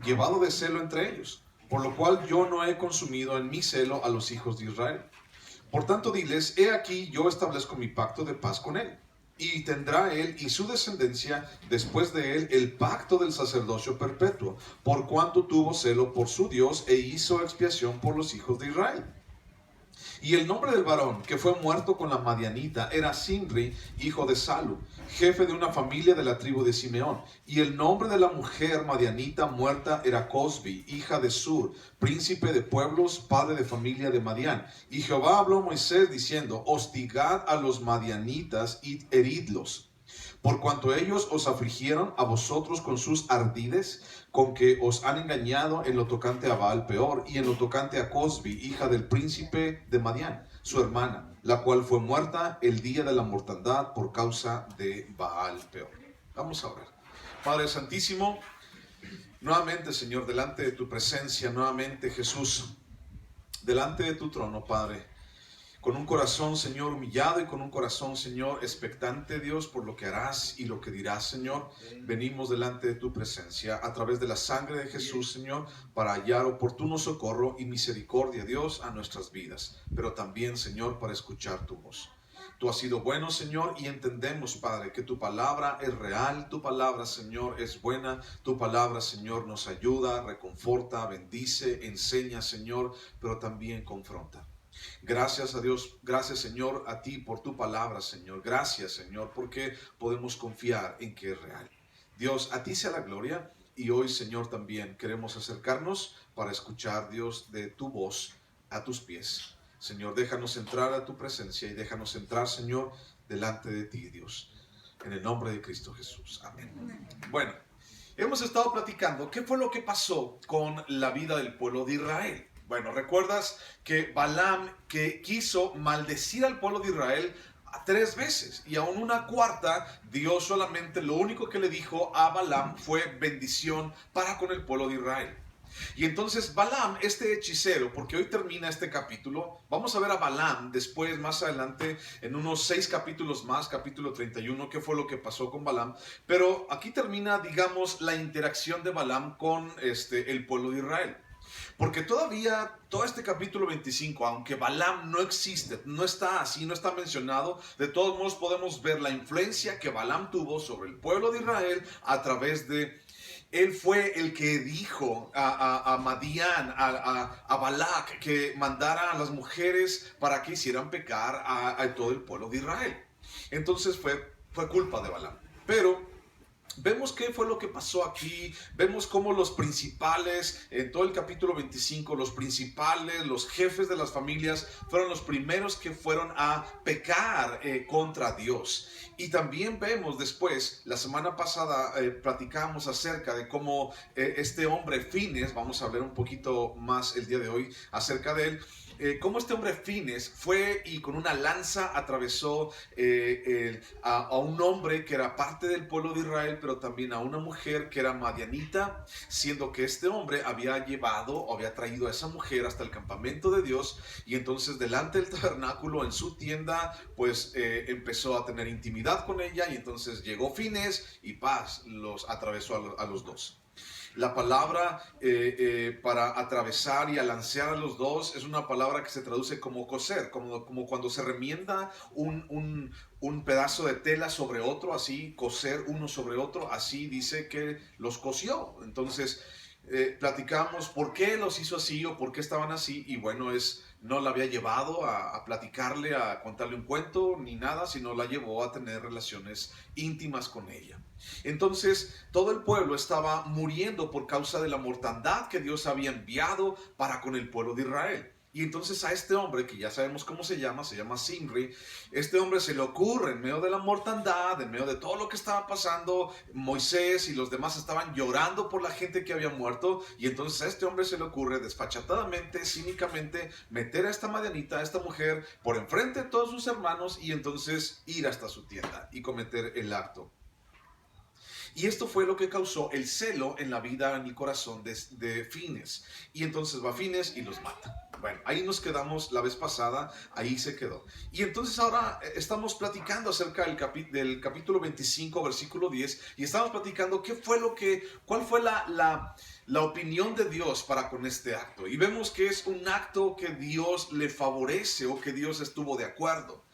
llevado de celo entre ellos, por lo cual yo no he consumido en mi celo a los hijos de Israel. Por tanto diles, he aquí yo establezco mi pacto de paz con él, y tendrá él y su descendencia después de él el pacto del sacerdocio perpetuo, por cuanto tuvo celo por su Dios e hizo expiación por los hijos de Israel. Y el nombre del varón que fue muerto con la madianita era Simri, hijo de Salu, jefe de una familia de la tribu de Simeón. Y el nombre de la mujer madianita muerta era Cosbi, hija de Sur, príncipe de pueblos, padre de familia de Madián. Y Jehová habló a Moisés diciendo, hostigad a los madianitas y heridlos, por cuanto ellos os afligieron a vosotros con sus ardides, con que os han engañado en lo tocante a Baal peor, y en lo tocante a Cosbi, hija del príncipe de Madián, su hermana, la cual fue muerta el día de la mortandad por causa de Baal peor. Vamos a orar. Padre Santísimo, nuevamente, Señor, delante de tu presencia, nuevamente, Jesús, delante de tu trono, Padre, con un corazón, Señor, humillado y con un corazón, Señor, expectante, Dios, por lo que harás y lo que dirás, Señor. Venimos delante de tu presencia a través de la sangre de Jesús, Señor, para hallar oportuno socorro y misericordia, Dios, a nuestras vidas, pero también, Señor, para escuchar tu voz. Tú has sido bueno, Señor, y entendemos, Padre, que tu palabra es real, tu palabra, Señor, es buena, tu palabra, Señor, nos ayuda, reconforta, bendice, enseña, Señor, pero también confronta. Gracias a Dios, gracias Señor a ti por tu palabra, Señor. Gracias, Señor, porque podemos confiar en que es real. Dios, a ti sea la gloria, y hoy, Señor, también queremos acercarnos para escuchar, Dios, de tu voz a tus pies. Señor, déjanos entrar a tu presencia y déjanos entrar, Señor, delante de ti, Dios. En el nombre de Cristo Jesús. Amén. Bueno, hemos estado platicando qué fue lo que pasó con la vida del pueblo de Israel. Bueno, recuerdas que Balaam que quiso maldecir al pueblo de Israel 3 veces, y aún una cuarta, Dios solamente lo único que le dijo a Balaam fue bendición para con el pueblo de Israel. Y entonces Balaam, este hechicero, porque hoy termina este capítulo, vamos a ver a Balaam después, más adelante, en unos 6 capítulos más, capítulo 31, qué fue lo que pasó con Balaam. Pero aquí termina, digamos, la interacción de Balaam con el pueblo de Israel. Porque todavía, todo este capítulo 25, aunque Balaam no existe, no está así, no está mencionado, de todos modos podemos ver la influencia que Balaam tuvo sobre el pueblo de Israel a través de... Él fue el que dijo a Madián, a Balac, que mandara a las mujeres para que hicieran pecar a todo el pueblo de Israel. Entonces fue culpa de Balaam. Pero vemos qué fue lo que pasó aquí, vemos cómo los principales, en todo el capítulo 25, los principales, los jefes de las familias, fueron los primeros que fueron a pecar contra Dios. Y también vemos después, la semana pasada platicamos acerca de cómo este hombre Fines, vamos a hablar un poquito más el día de hoy acerca de él, cómo este hombre Fines fue y con una lanza atravesó a un hombre que era parte del pueblo de Israel, pero también a una mujer que era madianita, siendo que este hombre había llevado o había traído a esa mujer hasta el campamento de Dios, y entonces delante del tabernáculo en su tienda pues empezó a tener intimidad con ella, y entonces llegó Fines y paz, los atravesó a los dos. La palabra para atravesar y alancear a los dos es una palabra que se traduce como coser, como cuando se remienda un pedazo de tela sobre otro, así, coser uno sobre otro, así dice que los cosió. Entonces, platicamos por qué los hizo así o por qué estaban así, y bueno, no la había llevado a platicarle, a contarle un cuento ni nada, sino la llevó a tener relaciones íntimas con ella. Entonces todo el pueblo estaba muriendo por causa de la mortandad que Dios había enviado para con el pueblo de Israel. Y entonces a este hombre, que ya sabemos cómo se llama Simri, este hombre se le ocurre en medio de la mortandad, en medio de todo lo que estaba pasando, Moisés y los demás estaban llorando por la gente que había muerto, y entonces a este hombre se le ocurre desfachatadamente, cínicamente, meter a esta madianita, a esta mujer, por enfrente de todos sus hermanos, y entonces ir hasta su tienda y cometer el acto. Y esto fue lo que causó el celo en la vida, en el corazón de Fines. Y entonces va Fines y los mata. Bueno, ahí nos quedamos la vez pasada, ahí se quedó. Y entonces ahora estamos platicando acerca del capítulo 25, versículo 10, y estamos platicando cuál fue la opinión de Dios para con este acto. Y vemos que es un acto que Dios le favorece o que Dios estuvo de acuerdo.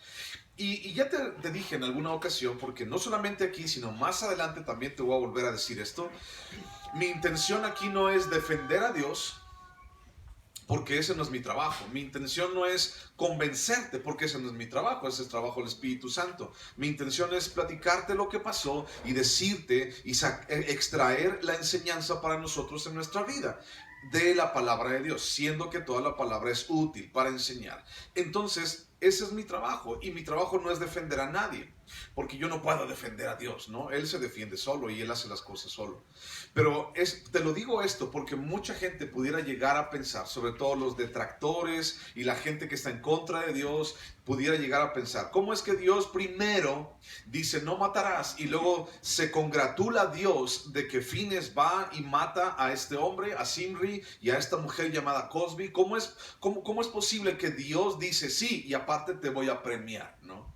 Y ya te dije en alguna ocasión, porque no solamente aquí, sino más adelante también te voy a volver a decir esto. Mi intención aquí no es defender a Dios, porque ese no es mi trabajo. Mi intención no es convencerte, porque ese no es mi trabajo, ese es el trabajo del Espíritu Santo. Mi intención es platicarte lo que pasó y decirte y extraer la enseñanza para nosotros en nuestra vida de la palabra de Dios, siendo que toda la palabra es útil para enseñar. Entonces, ese es mi trabajo, y mi trabajo no es defender a nadie, porque yo no puedo defender a Dios, ¿no? Él se defiende solo y Él hace las cosas solo. Pero te lo digo esto porque mucha gente pudiera llegar a pensar, sobre todo los detractores y la gente que está en contra de Dios, pudiera llegar a pensar, ¿cómo es que Dios primero dice no matarás y luego se congratula Dios de que Fines va y mata a este hombre, a Zimri, y a esta mujer llamada Cosbi? ¿Cómo es posible que Dios dice sí y aparte te voy a premiar, ¿no?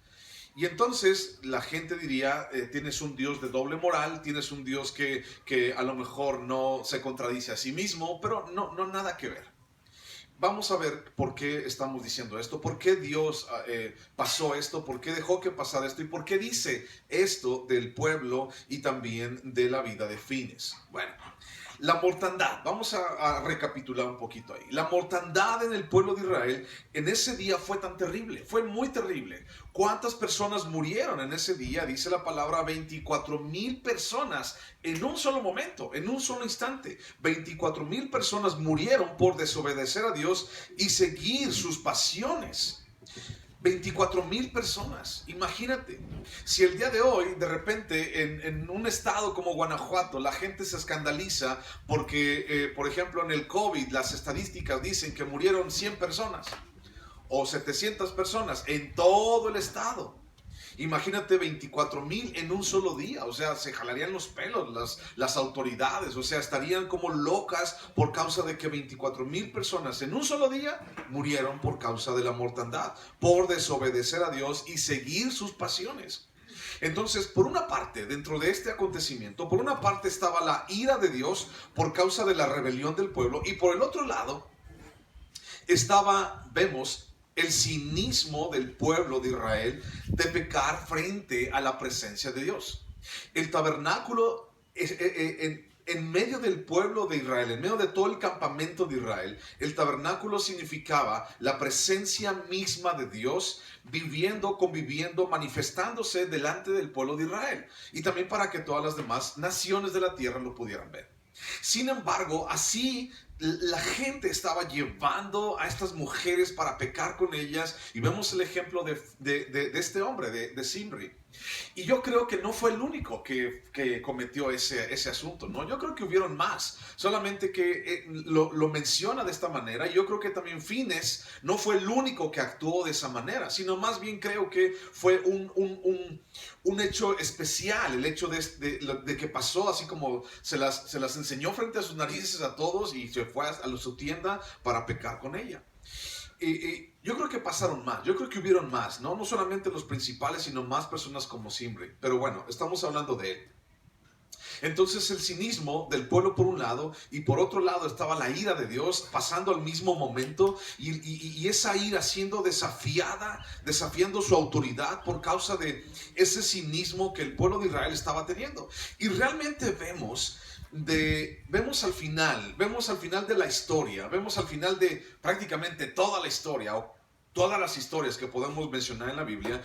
Y entonces la gente diría, tienes un Dios de doble moral, tienes un Dios que a lo mejor no se contradice a sí mismo, pero no nada que ver. Vamos a ver por qué estamos diciendo esto, por qué Dios pasó esto, por qué dejó que pasara esto y por qué dice esto del pueblo y también de la vida de Fines. Bueno, la mortandad, vamos a recapitular un poquito ahí. La mortandad en el pueblo de Israel en ese día fue tan terrible, fue muy terrible. ¿Cuántas personas murieron en ese día? Dice la palabra 24,000 personas en un solo momento, en un solo instante. 24,000 personas murieron por desobedecer a Dios y seguir sus pasiones. 24,000 personas, imagínate. Si el día de hoy, de repente, en un estado como Guanajuato, la gente se escandaliza porque, por ejemplo, en el COVID, las estadísticas dicen que murieron 100 personas o 700 personas en todo el estado. Imagínate 24,000 en un solo día, o sea, se jalarían los pelos las autoridades, o sea, estarían como locas por causa de que 24,000 personas en un solo día murieron por causa de la mortandad, por desobedecer a Dios y seguir sus pasiones. Entonces, por una parte, dentro de este acontecimiento, por una parte estaba la ira de Dios por causa de la rebelión del pueblo, y por el otro lado vemos el cinismo del pueblo de Israel de pecar frente a la presencia de Dios. El tabernáculo en medio del pueblo de Israel, en medio de todo el campamento de Israel, el tabernáculo significaba la presencia misma de Dios viviendo, conviviendo, manifestándose delante del pueblo de Israel, y también para que todas las demás naciones de la tierra lo pudieran ver. Sin embargo, así la gente estaba llevando a estas mujeres para pecar con ellas, y vemos el ejemplo de este hombre, de Zimri. Y yo creo que no fue el único que cometió ese asunto, ¿no? Yo creo que hubieron más, solamente que lo menciona de esta manera. Yo creo que también Fines no fue el único que actuó de esa manera, sino más bien creo que fue un hecho especial, el hecho de que pasó así como se las enseñó frente a sus narices a todos y se fue a su tienda para pecar con ella. Yo creo que pasaron más, yo creo que hubieron más, no solamente los principales, sino más personas como Zimri. Pero bueno, estamos hablando de él. Entonces el cinismo del pueblo por un lado, y por otro lado estaba la ira de Dios pasando al mismo momento, y esa ira siendo desafiando su autoridad por causa de ese cinismo que el pueblo de Israel estaba teniendo. Y realmente vemos al final de la historia, vemos al final de prácticamente toda la historia, o todas las historias que podemos mencionar en la Biblia,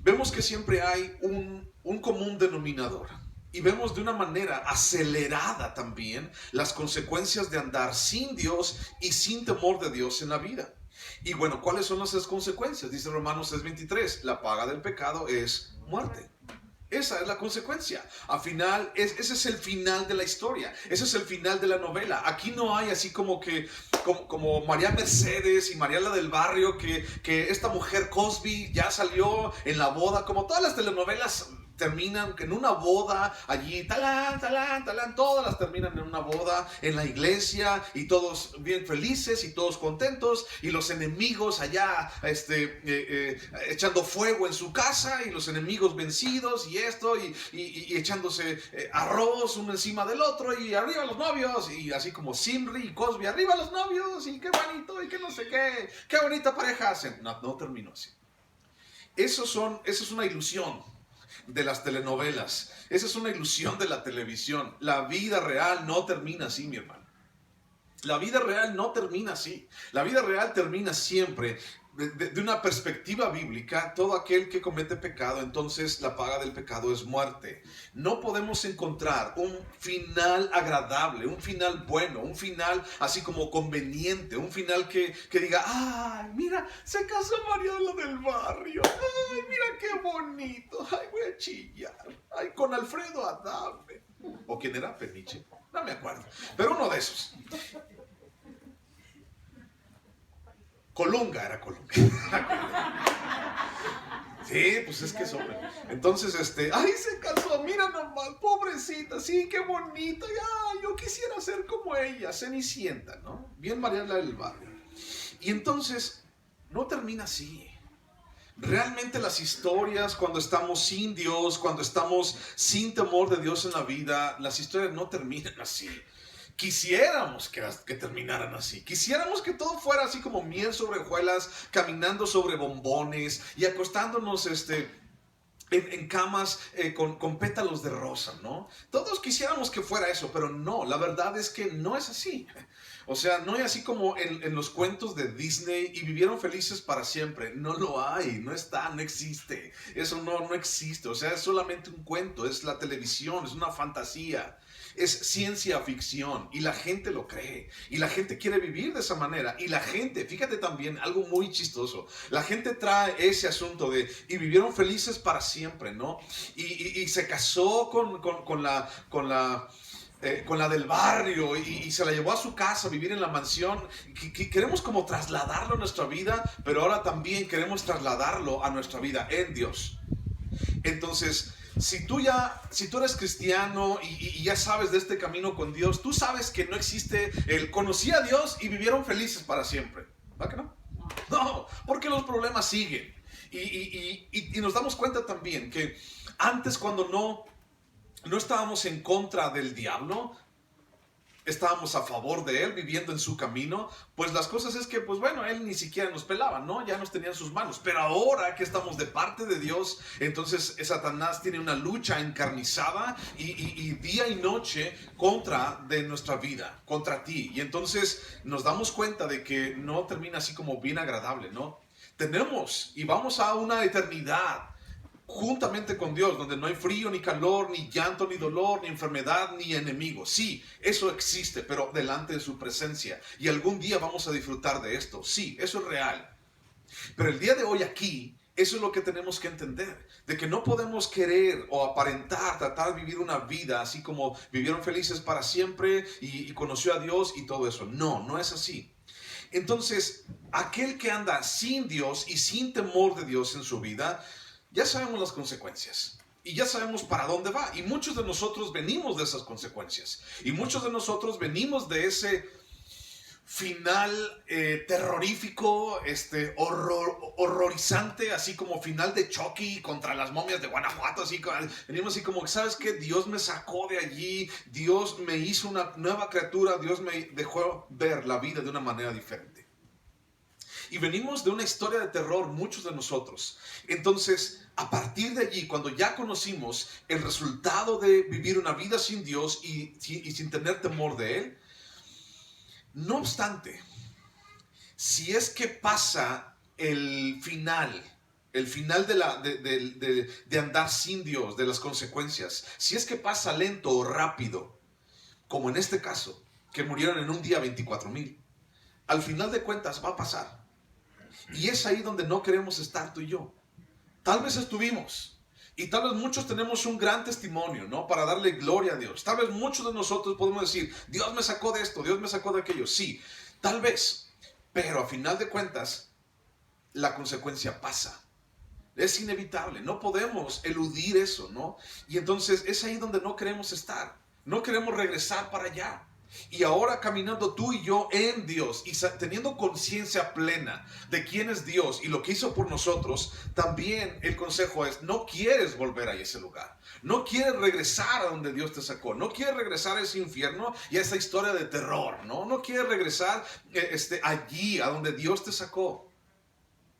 vemos que siempre hay un común denominador. Y vemos de una manera acelerada también las consecuencias de andar sin Dios y sin temor de Dios en la vida. Y bueno, ¿cuáles son esas consecuencias? Dice Romanos 6:23, la paga del pecado es muerte. Esa es la consecuencia. Al final, ese es el final de la historia. Ese es el final de la novela. Aquí no hay así como María Mercedes y María la del barrio, que esta mujer Cosby ya salió en la boda, como todas las telenovelas terminan en una boda allí, talán, talán, talán, todas las terminan en una boda, en la iglesia, y todos bien felices y todos contentos, y los enemigos allá echando fuego en su casa, y los enemigos vencidos, y esto, y echándose arroz uno encima del otro, y arriba los novios, y así como Simri y Cosby, arriba los novios, y qué bonito, y qué no sé qué bonita pareja hacen. No, no terminó así. Eso es una ilusión de las telenovelas. Esa es una ilusión de la televisión. La vida real no termina así, mi hermano. La vida real no termina así. La vida real termina siempre de una perspectiva bíblica. Todo aquel que comete pecado, entonces la paga del pecado es muerte. No podemos encontrar un final agradable, un final bueno, un final así como conveniente, un final que diga, ay, mira, se casó Mariela del Barrio, ay, mira qué bonito, ay, voy a chillar, ay, con Alfredo Adame, o quién era, Peniche, no me acuerdo, pero uno de esos. Colunga era Colunga. Sí, pues es que es hombre. Entonces, ay, se casó, mira nomás, pobrecita, sí, qué bonita, ay, yo quisiera ser como ella, Cenicienta, ¿no? Bien Mariela del Barrio. Y entonces, no termina así. Realmente las historias, cuando estamos sin Dios, cuando estamos sin temor de Dios en la vida, las historias no terminan así. Quisiéramos que terminaran así. Quisiéramos que todo fuera así como miel sobre hojuelas, caminando sobre bombones y acostándonos en camas con pétalos de rosa, ¿no? Todos quisiéramos que fuera eso, pero no, la verdad es que no es así. O sea, no es así como en los cuentos de Disney y vivieron felices para siempre. No lo hay, no está, no existe. Eso no existe. O sea, es solamente un cuento, es la televisión, es una fantasía. Es ciencia ficción y la gente lo cree y la gente quiere vivir de esa manera y la gente, fíjate también algo muy chistoso, la gente trae ese asunto de y vivieron felices para siempre, ¿no? Y se casó con la del barrio y se la llevó a su casa a vivir en la mansión. Queremos como trasladarlo a nuestra vida, pero ahora también queremos trasladarlo a nuestra vida en Dios. Entonces, si tú eres cristiano y ya sabes de este camino con Dios, tú sabes que no existe el conocí a Dios y vivieron felices para siempre. ¿Va que no? No, porque los problemas siguen. Y nos damos cuenta también que antes cuando no estábamos en contra del diablo, estábamos a favor de él, viviendo en su camino, pues las cosas es que, pues bueno, él ni siquiera nos pelaba, ¿no? Ya nos tenía en sus manos. Pero ahora que estamos de parte de Dios, entonces Satanás tiene una lucha encarnizada y día y noche contra de nuestra vida, contra ti. Y entonces nos damos cuenta de que no termina así como bien agradable, ¿no? Tenemos y vamos a una eternidad juntamente con Dios, donde no hay frío, ni calor, ni llanto, ni dolor, ni enfermedad, ni enemigo. Sí, eso existe, pero delante de su presencia. Y algún día vamos a disfrutar de esto. Sí, eso es real. Pero el día de hoy aquí, eso es lo que tenemos que entender. De que no podemos querer o aparentar, tratar de vivir una vida así como vivieron felices para siempre y conoció a Dios y todo eso. No, no es así. Entonces, aquel que anda sin Dios y sin temor de Dios en su vida, ya sabemos las consecuencias y ya sabemos para dónde va. Y muchos de nosotros venimos de esas consecuencias. Y muchos de nosotros venimos de ese final terrorífico, horrorizante, así como final de Chucky contra las momias de Guanajuato. Venimos así como, ¿sabes qué? Dios me sacó de allí, Dios me hizo una nueva criatura, Dios me dejó ver la vida de una manera diferente. Y venimos de una historia de terror, muchos de nosotros. Entonces, a partir de allí, cuando ya conocimos el resultado de vivir una vida sin Dios y sin tener temor de Él, no obstante, si es que pasa el final de andar sin Dios, de las consecuencias, si es que pasa lento o rápido, como en este caso, que murieron en un día 24,000, al final de cuentas va a pasar. Y es ahí donde no queremos estar tú y yo. Tal vez estuvimos. Y tal vez muchos tenemos un gran testimonio, ¿no? Para darle gloria a Dios. Tal vez muchos de nosotros podemos decir, Dios me sacó de esto, Dios me sacó de aquello. Sí, tal vez. Pero a final de cuentas, la consecuencia pasa. Es inevitable, no podemos eludir eso, ¿no? Y entonces es ahí donde no queremos estar, no queremos regresar para allá. Y ahora caminando tú y yo en Dios y teniendo conciencia plena de quién es Dios y lo que hizo por nosotros, también el consejo es: no quieres volver a ese lugar, no quieres regresar a donde Dios te sacó, no quieres regresar a ese infierno y a esa historia de terror, no quieres regresar allí a donde Dios te sacó.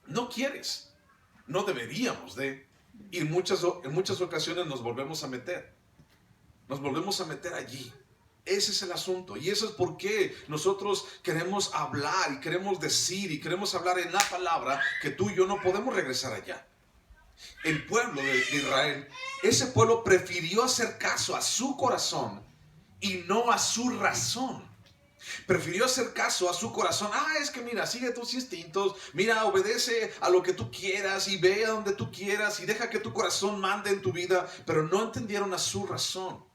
No quieres, no deberíamos de. Y en muchas ocasiones nos volvemos a meter allí. Ese es el asunto, y eso es por qué nosotros queremos hablar y queremos decir y queremos hablar en la palabra que tú y yo no podemos regresar allá. El pueblo de Israel, ese pueblo prefirió hacer caso a su corazón y no a su razón. Prefirió hacer caso a su corazón. Es que mira, sigue tus instintos, mira, obedece a lo que tú quieras y ve a donde tú quieras y deja que tu corazón mande en tu vida, pero no entendieron a su razón.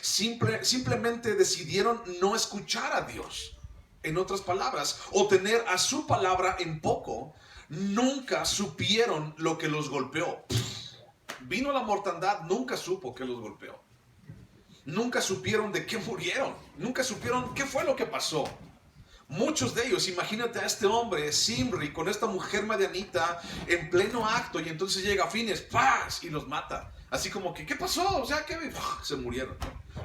Simplemente decidieron no escuchar a Dios. En otras palabras, o tener a su palabra en poco. Nunca supieron lo que los golpeó. Vino la mortandad, nunca supo que los golpeó. Nunca supieron de qué murieron. Nunca supieron qué fue lo que pasó. Muchos de ellos, imagínate a este hombre, Zimri, con esta mujer madianita en pleno acto, y entonces llega Fines, ¡paz!, y los mata. Así como que, ¿qué pasó? O sea, que se murieron.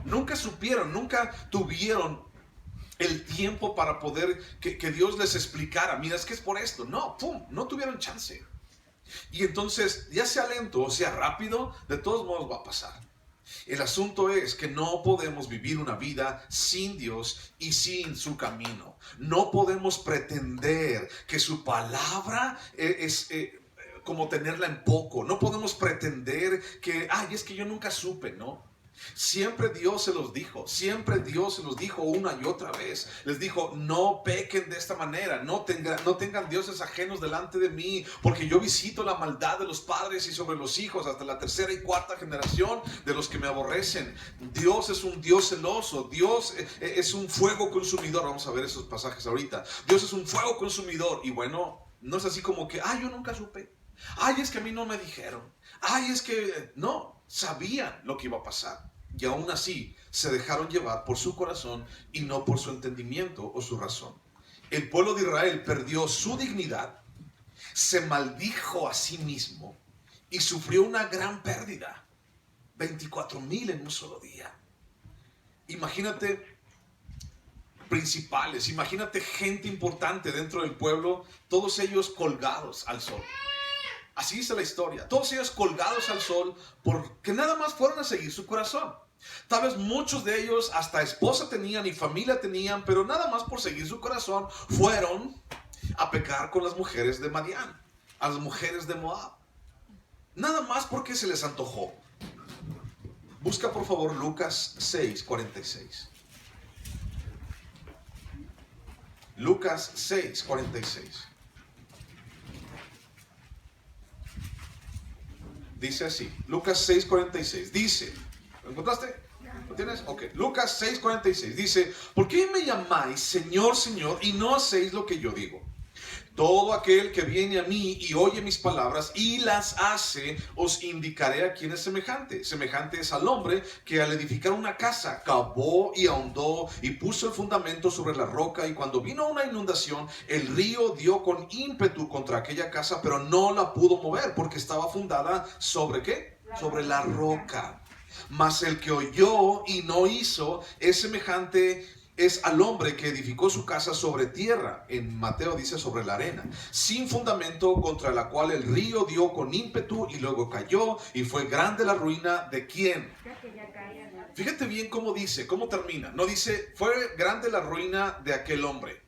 Nunca supieron, nunca tuvieron el tiempo para poder que Dios les explicara: mira, es que es por esto. No, no tuvieron chance. Y entonces, ya sea lento o sea rápido, de todos modos va a pasar. El asunto es que no podemos vivir una vida sin Dios y sin su camino. No podemos pretender que su palabra es como tenerla en poco. No podemos pretender que, es que yo nunca supe, ¿no? Siempre Dios se los dijo, una y otra vez. Les dijo: no pequen de esta manera, no tengan dioses ajenos delante de mí, porque yo visito la maldad de los padres y sobre los hijos hasta la tercera y cuarta generación de los que me aborrecen. Dios es un Dios celoso, Dios es un fuego consumidor. Vamos a ver esos pasajes ahorita. Dios es un fuego consumidor. Y bueno, no es así como que, yo nunca supe, es que a mí no me dijeron, es que no, sabían lo que iba a pasar. Y aún así se dejaron llevar por su corazón y no por su entendimiento o su razón. El pueblo de Israel perdió su dignidad, se maldijo a sí mismo y sufrió una gran pérdida. 24,000 en un solo día. Imagínate principales, imagínate gente importante dentro del pueblo, todos ellos colgados al sol. Así dice la historia. Todos ellos colgados al sol porque nada más fueron a seguir su corazón. Tal vez muchos de ellos hasta esposa tenían y familia tenían, pero nada más por seguir su corazón fueron a pecar con las mujeres de Madián, a las mujeres de Moab. Nada más porque se les antojó. Busca por favor Lucas 6:46. Lucas 6:46. Dice así, Lucas 6:46, dice, ¿lo encontraste? ¿Lo tienes? Ok, Lucas 6:46 dice: ¿por qué me llamáis Señor, Señor, y no hacéis lo que yo digo? Todo aquel que viene a mí y oye mis palabras y las hace, os indicaré a quién es semejante. Semejante es al hombre que al edificar una casa, cavó y ahondó y puso el fundamento sobre la roca, y cuando vino una inundación, el río dio con ímpetu contra aquella casa, pero no la pudo mover porque estaba fundada ¿sobre qué? Sobre la roca. Mas el que oyó y no hizo es semejante es al hombre que edificó su casa sobre tierra. En Mateo dice sobre la arena, sin fundamento, contra la cual el río dio con ímpetu y luego cayó, y fue grande la ruina de ¿quién? Fíjate bien cómo dice, cómo termina. No dice fue grande la ruina de aquel hombre.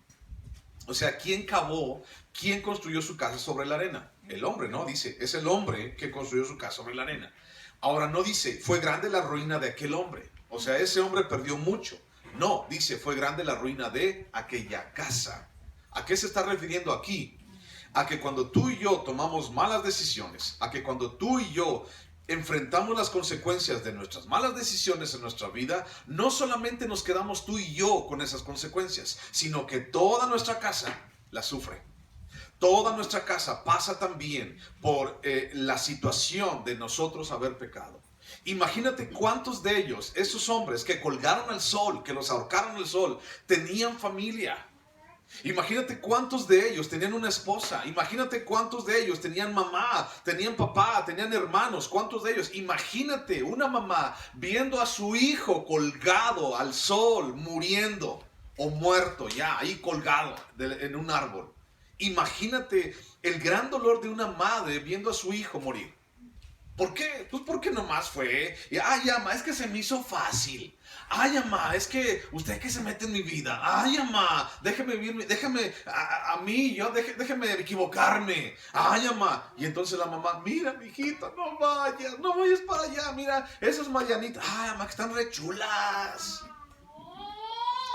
O sea, ¿quién cavó? ¿Quién construyó su casa sobre la arena? El hombre, ¿no? Dice, es el hombre que construyó su casa sobre la arena. Ahora no dice, fue grande la ruina de aquel hombre. O sea, ese hombre perdió mucho. No, dice, fue grande la ruina de aquella casa. ¿A qué se está refiriendo aquí? A que cuando tú y yo tomamos malas decisiones, a que cuando tú y yo enfrentamos las consecuencias de nuestras malas decisiones en nuestra vida, no solamente nos quedamos tú y yo con esas consecuencias, sino que toda nuestra casa las sufre. Toda nuestra casa pasa también por la situación de nosotros haber pecado. Imagínate cuántos de ellos, esos hombres que colgaron al sol, que los ahorcaron al sol, tenían familia. Imagínate cuántos de ellos tenían una esposa. Imagínate cuántos de ellos tenían mamá, tenían papá, tenían hermanos. Cuántos de ellos. Imagínate una mamá viendo a su hijo colgado al sol, muriendo o muerto ya, ahí colgado en un árbol. Imagínate el gran dolor de una madre viendo a su hijo morir. ¿Por qué? Pues porque nomás fue. Ay, mamá, es que se me hizo fácil. Ay, mamá, es que usted que se mete en mi vida. Ay, mamá, déjeme vivir, déjame a mí, déjeme equivocarme. Ay, mamá. Y entonces la mamá, mira, mijito, no vayas para allá. Mira, esas mañanitas. Ay, mamá, que están re chulas.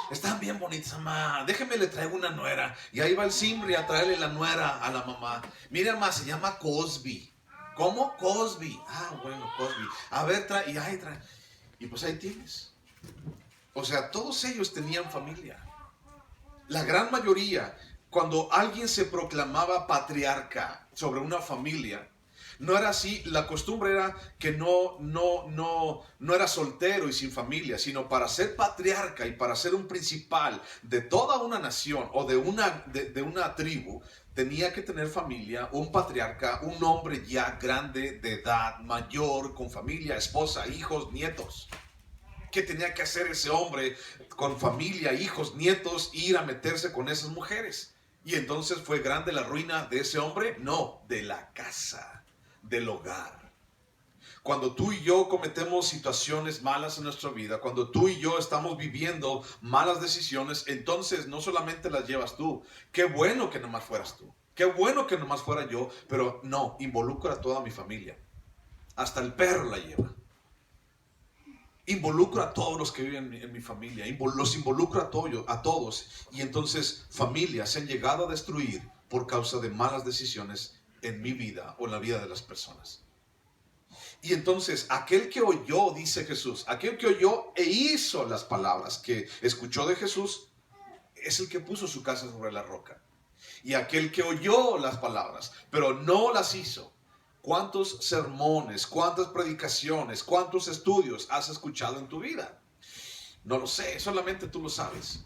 Están bien bonitas, mamá. Déjeme le traigo una nuera. Y ahí va el Simri a traerle la nuera a la mamá. Mira, mamá, se llama Cosby. ¿Cómo? Cosby. Ah, bueno, Cosby. A ver, trae. Y pues ahí tienes. O sea, todos ellos tenían familia. La gran mayoría, cuando alguien se proclamaba patriarca sobre una familia, no era así. La costumbre era que no era soltero y sin familia, sino para ser patriarca y para ser un principal de toda una nación o de una tribu, tenía que tener familia, un patriarca, un hombre ya grande, de edad, mayor, con familia, esposa, hijos, nietos. ¿Qué tenía que hacer ese hombre con familia, hijos, nietos, ir a meterse con esas mujeres? Y entonces ¿fue grande la ruina de ese hombre? No, de la casa, del hogar. Cuando tú y yo cometemos situaciones malas en nuestra vida, cuando tú y yo estamos viviendo malas decisiones, entonces no solamente las llevas tú. Qué bueno que nomás fueras tú. Qué bueno que nomás fuera yo, pero no, involucra a toda mi familia. Hasta el perro la lleva. Involucro a todos los que viven en mi familia, los involucro a todos, y entonces familias se han llegado a destruir por causa de malas decisiones en mi vida o en la vida de las personas. Y entonces aquel que oyó, dice Jesús, aquel que oyó e hizo las palabras que escuchó de Jesús, es el que puso su casa sobre la roca. Y aquel que oyó las palabras, pero no las hizo, ¿cuántos sermones, cuántas predicaciones, cuántos estudios has escuchado en tu vida? No lo sé, solamente tú lo sabes.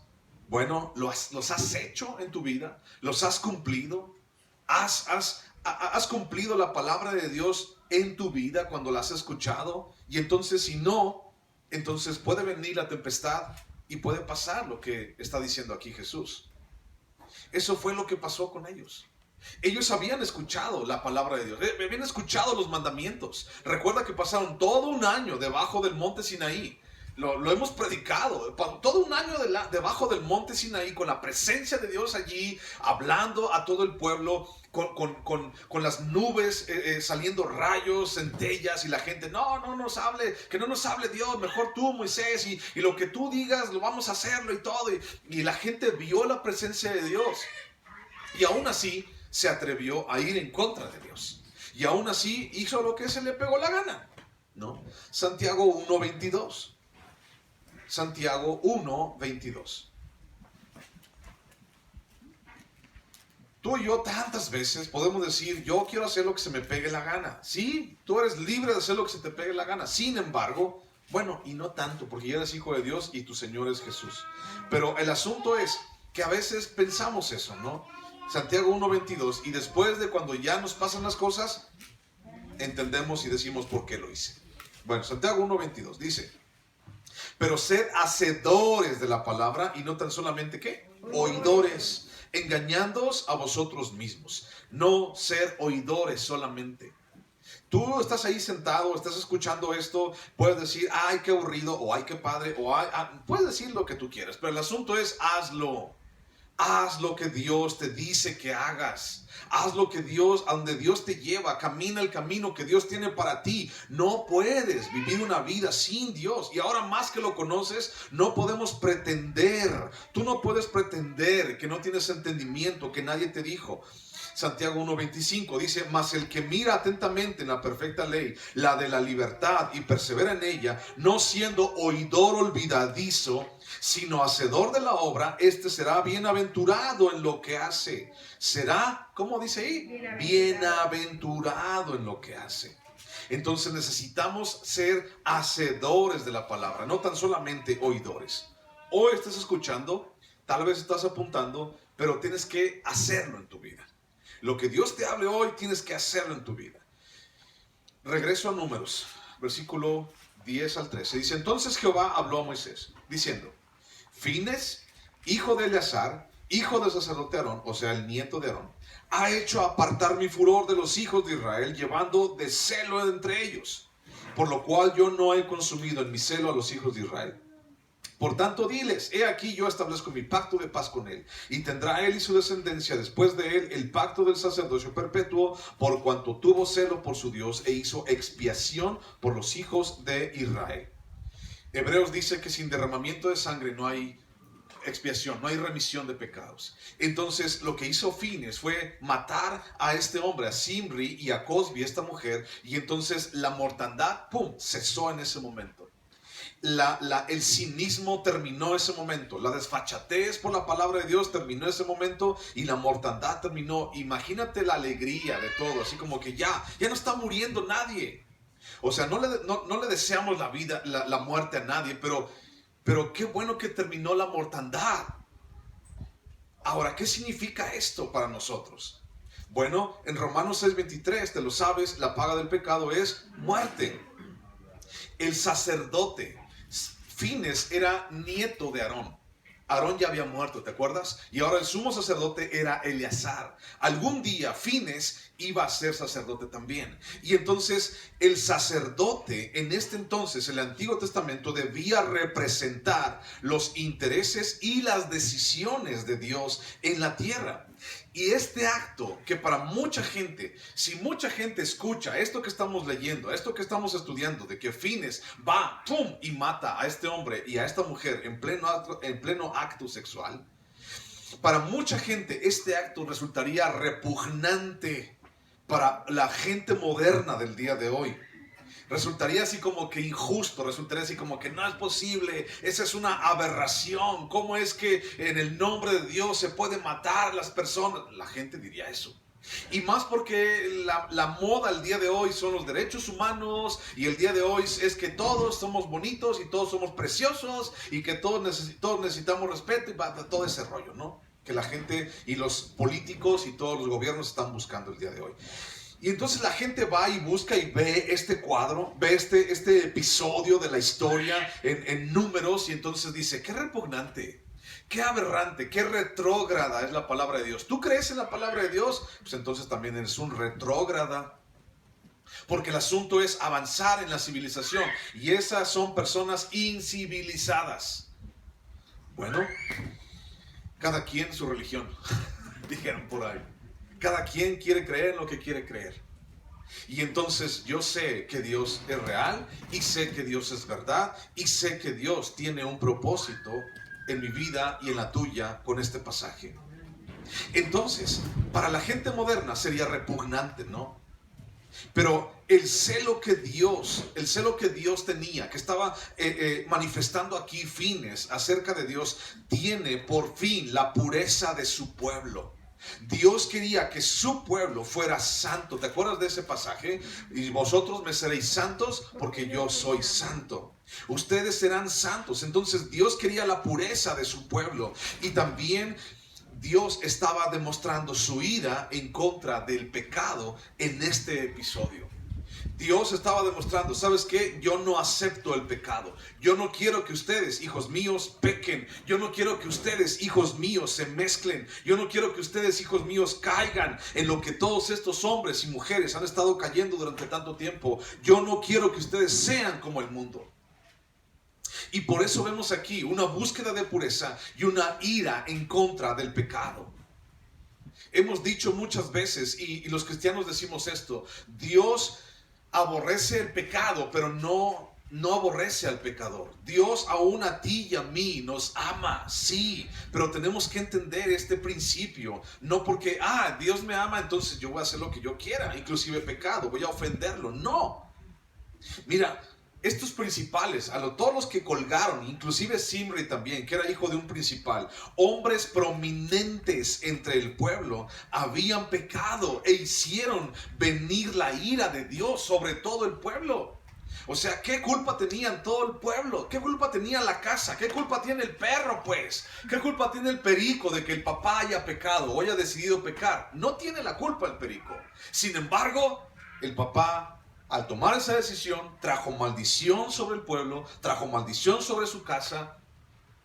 Bueno, ¿los has hecho en tu vida? ¿Los has cumplido? ¿Has cumplido la palabra de Dios en tu vida cuando la has escuchado? Y entonces si no, entonces puede venir la tempestad y puede pasar lo que está diciendo aquí Jesús. Eso fue lo que pasó con ellos. Ellos habían escuchado la palabra de Dios, habían escuchado los mandamientos. Recuerda que pasaron todo un año debajo del monte Sinaí. Lo hemos predicado, todo un año debajo del monte Sinaí, con la presencia de Dios allí, hablando a todo el pueblo, con las nubes saliendo rayos, centellas, y la gente, no nos hable, que no nos hable Dios, mejor tú, Moisés, y lo que tú digas, lo vamos a hacerlo y todo. Y la gente vio la presencia de Dios, y aún así se atrevió a ir en contra de Dios. Y aún así hizo lo que se le pegó la gana, ¿no? Santiago 1:22. Santiago 1:22. Tú y yo tantas veces podemos decir, yo quiero hacer lo que se me pegue la gana. Sí, tú eres libre de hacer lo que se te pegue la gana. Sin embargo, bueno, y no tanto, porque ya eres hijo de Dios y tu Señor es Jesús. Pero el asunto es que a veces pensamos eso, ¿no? Santiago 1:22, y después de cuando ya nos pasan las cosas, entendemos y decimos por qué lo hice. Bueno, Santiago 1:22 dice, pero sed hacedores de la palabra y no tan solamente, ¿qué? Oidores, engañándoos a vosotros mismos. No ser oidores solamente. Tú estás ahí sentado, estás escuchando esto, puedes decir, ay, qué aburrido, o ay, qué padre, o ay, puedes decir lo que tú quieras, pero el asunto es, hazlo. Haz lo que Dios te dice que hagas. Haz lo que Dios, a donde Dios te lleva. Camina el camino que Dios tiene para ti. No puedes vivir una vida sin Dios. Y ahora más que lo conoces, no podemos pretender. Tú no puedes pretender que no tienes entendimiento, que nadie te dijo. Santiago 1:25 dice: mas el que mira atentamente en la perfecta ley, la de la libertad, y persevera en ella, no siendo oidor olvidadizo, sino hacedor de la obra, este será bienaventurado en lo que hace. Será, ¿cómo dice ahí? Bienaventurado en lo que hace. Entonces necesitamos ser hacedores de la palabra, no tan solamente oidores. Hoy estás escuchando, tal vez estás apuntando, pero tienes que hacerlo en tu vida. Lo que Dios te hable hoy, tienes que hacerlo en tu vida. Regreso a Números, versículo 10 al 13. Dice: entonces Jehová habló a Moisés, diciendo: Fines, hijo de Eleazar, hijo del sacerdote Aarón, o sea, el nieto de Aarón, ha hecho apartar mi furor de los hijos de Israel, llevando de celo entre ellos, por lo cual yo no he consumido en mi celo a los hijos de Israel. Por tanto, diles: he aquí yo establezco mi pacto de paz con él, y tendrá él y su descendencia después de él el pacto del sacerdocio perpetuo, por cuanto tuvo celo por su Dios e hizo expiación por los hijos de Israel. Hebreos dice que sin derramamiento de sangre no hay expiación, no hay remisión de pecados. Entonces lo que hizo Fines fue matar a este hombre, a Zimri y a Cosbi, esta mujer, y entonces la mortandad, ¡pum!, cesó en ese momento. El cinismo terminó ese momento, la desfachatez por la palabra de Dios terminó ese momento, y la mortandad terminó. Imagínate la alegría de todo, así como que ya no está muriendo nadie. O sea, no le deseamos la vida, la muerte a nadie, pero qué bueno que terminó la mortandad. Ahora, ¿qué significa esto para nosotros? Bueno, en Romanos 6:23, te lo sabes, la paga del pecado es muerte. El sacerdote Fines era nieto de Aarón. Aarón ya había muerto, ¿te acuerdas? Y ahora el sumo sacerdote era Eleazar. Algún día Fines iba a ser sacerdote también. Y entonces el sacerdote, en este entonces, el Antiguo Testamento, debía representar los intereses y las decisiones de Dios en la tierra. Y este acto, que para mucha gente, si mucha gente escucha esto que estamos leyendo, esto que estamos estudiando, de que Fines va, ¡pum!, y mata a este hombre y a esta mujer en pleno acto sexual, para mucha gente este acto resultaría repugnante para la gente moderna del día de hoy. Resultaría así como que injusto, resultaría así como que no es posible, esa es una aberración. ¿Cómo es que en el nombre de Dios se puede matar a las personas? La gente diría eso. Y más porque la moda el día de hoy son los derechos humanos, y el día de hoy es que todos somos bonitos y todos somos preciosos y que todos necesitamos respeto y todo ese rollo, ¿no? Que la gente y los políticos y todos los gobiernos están buscando el día de hoy. Y entonces la gente va y busca y ve este cuadro, ve este episodio de la historia en Números, y entonces dice: qué repugnante, qué aberrante, qué retrógrada es la palabra de Dios. ¿Tú crees en la palabra de Dios? Pues entonces también eres un retrógrada. Porque el asunto es avanzar en la civilización, y esas son personas incivilizadas. Bueno, cada quien su religión, dijeron por ahí. Cada quien quiere creer en lo que quiere creer. Y entonces yo sé que Dios es real, y sé que Dios es verdad, y sé que Dios tiene un propósito en mi vida y en la tuya con este pasaje. Entonces, para la gente moderna sería repugnante, ¿no? Pero el celo que Dios tenía, que estaba manifestando aquí Fines acerca de Dios, tiene por fin la pureza de su pueblo. Dios quería que su pueblo fuera santo. ¿Te acuerdas de ese pasaje? Y vosotros me seréis santos porque yo soy santo. Ustedes serán santos. Entonces Dios quería la pureza de su pueblo. Y también Dios estaba demostrando su ira en contra del pecado en este episodio. Dios estaba demostrando: ¿sabes qué? Yo no acepto el pecado. Yo no quiero que ustedes, hijos míos, pequen. Yo no quiero que ustedes, hijos míos, se mezclen. Yo no quiero que ustedes, hijos míos, caigan en lo que todos estos hombres y mujeres han estado cayendo durante tanto tiempo. Yo no quiero que ustedes sean como el mundo. Y por eso vemos aquí una búsqueda de pureza y una ira en contra del pecado. Hemos dicho muchas veces, y los cristianos decimos esto: Dios aborrece el pecado, pero no no aborrece al pecador. Dios aún a ti y a mí nos ama, sí, pero tenemos que entender este principio. No porque, Dios me ama, entonces yo voy a hacer lo que yo quiera, inclusive pecado, voy a ofenderlo. No. Mira, estos principales, todos los que colgaron, inclusive Zimri también, que era hijo de un principal, hombres prominentes entre el pueblo, habían pecado e hicieron venir la ira de Dios sobre todo el pueblo. O sea, ¿qué culpa tenían todo el pueblo? ¿Qué culpa tenía la casa? ¿Qué culpa tiene el perro, pues? ¿Qué culpa tiene el perico de que el papá haya pecado o haya decidido pecar? No tiene la culpa el perico. Sin embargo, el papá, al tomar esa decisión, trajo maldición sobre el pueblo, trajo maldición sobre su casa,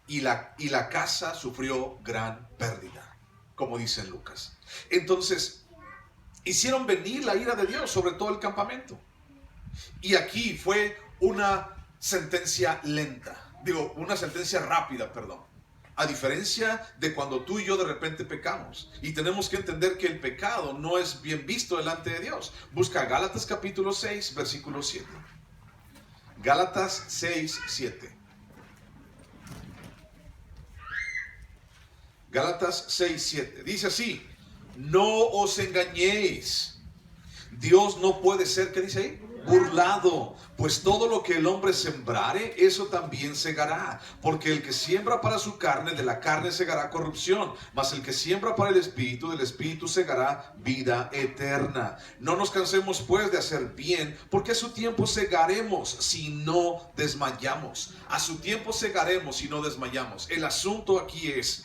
y la casa sufrió gran pérdida, como dice en Lucas. Entonces, hicieron venir la ira de Dios sobre todo el campamento. Y aquí fue una sentencia una sentencia rápida, perdón. A diferencia de cuando tú y yo de repente pecamos. Y tenemos que entender que el pecado no es bien visto delante de Dios. Busca Gálatas capítulo 6, versículo 7. Gálatas 6, 7. Gálatas 6, 7. Dice así: no os engañéis. Dios no puede ser, ¿qué dice ahí? Burlado, pues todo lo que el hombre sembrare, eso también segará. Porque el que siembra para su carne, de la carne segará corrupción, mas el que siembra para el espíritu, del espíritu segará vida eterna. No nos cansemos pues de hacer bien, porque a su tiempo segaremos si no desmayamos. A su tiempo segaremos si no desmayamos. El asunto aquí es,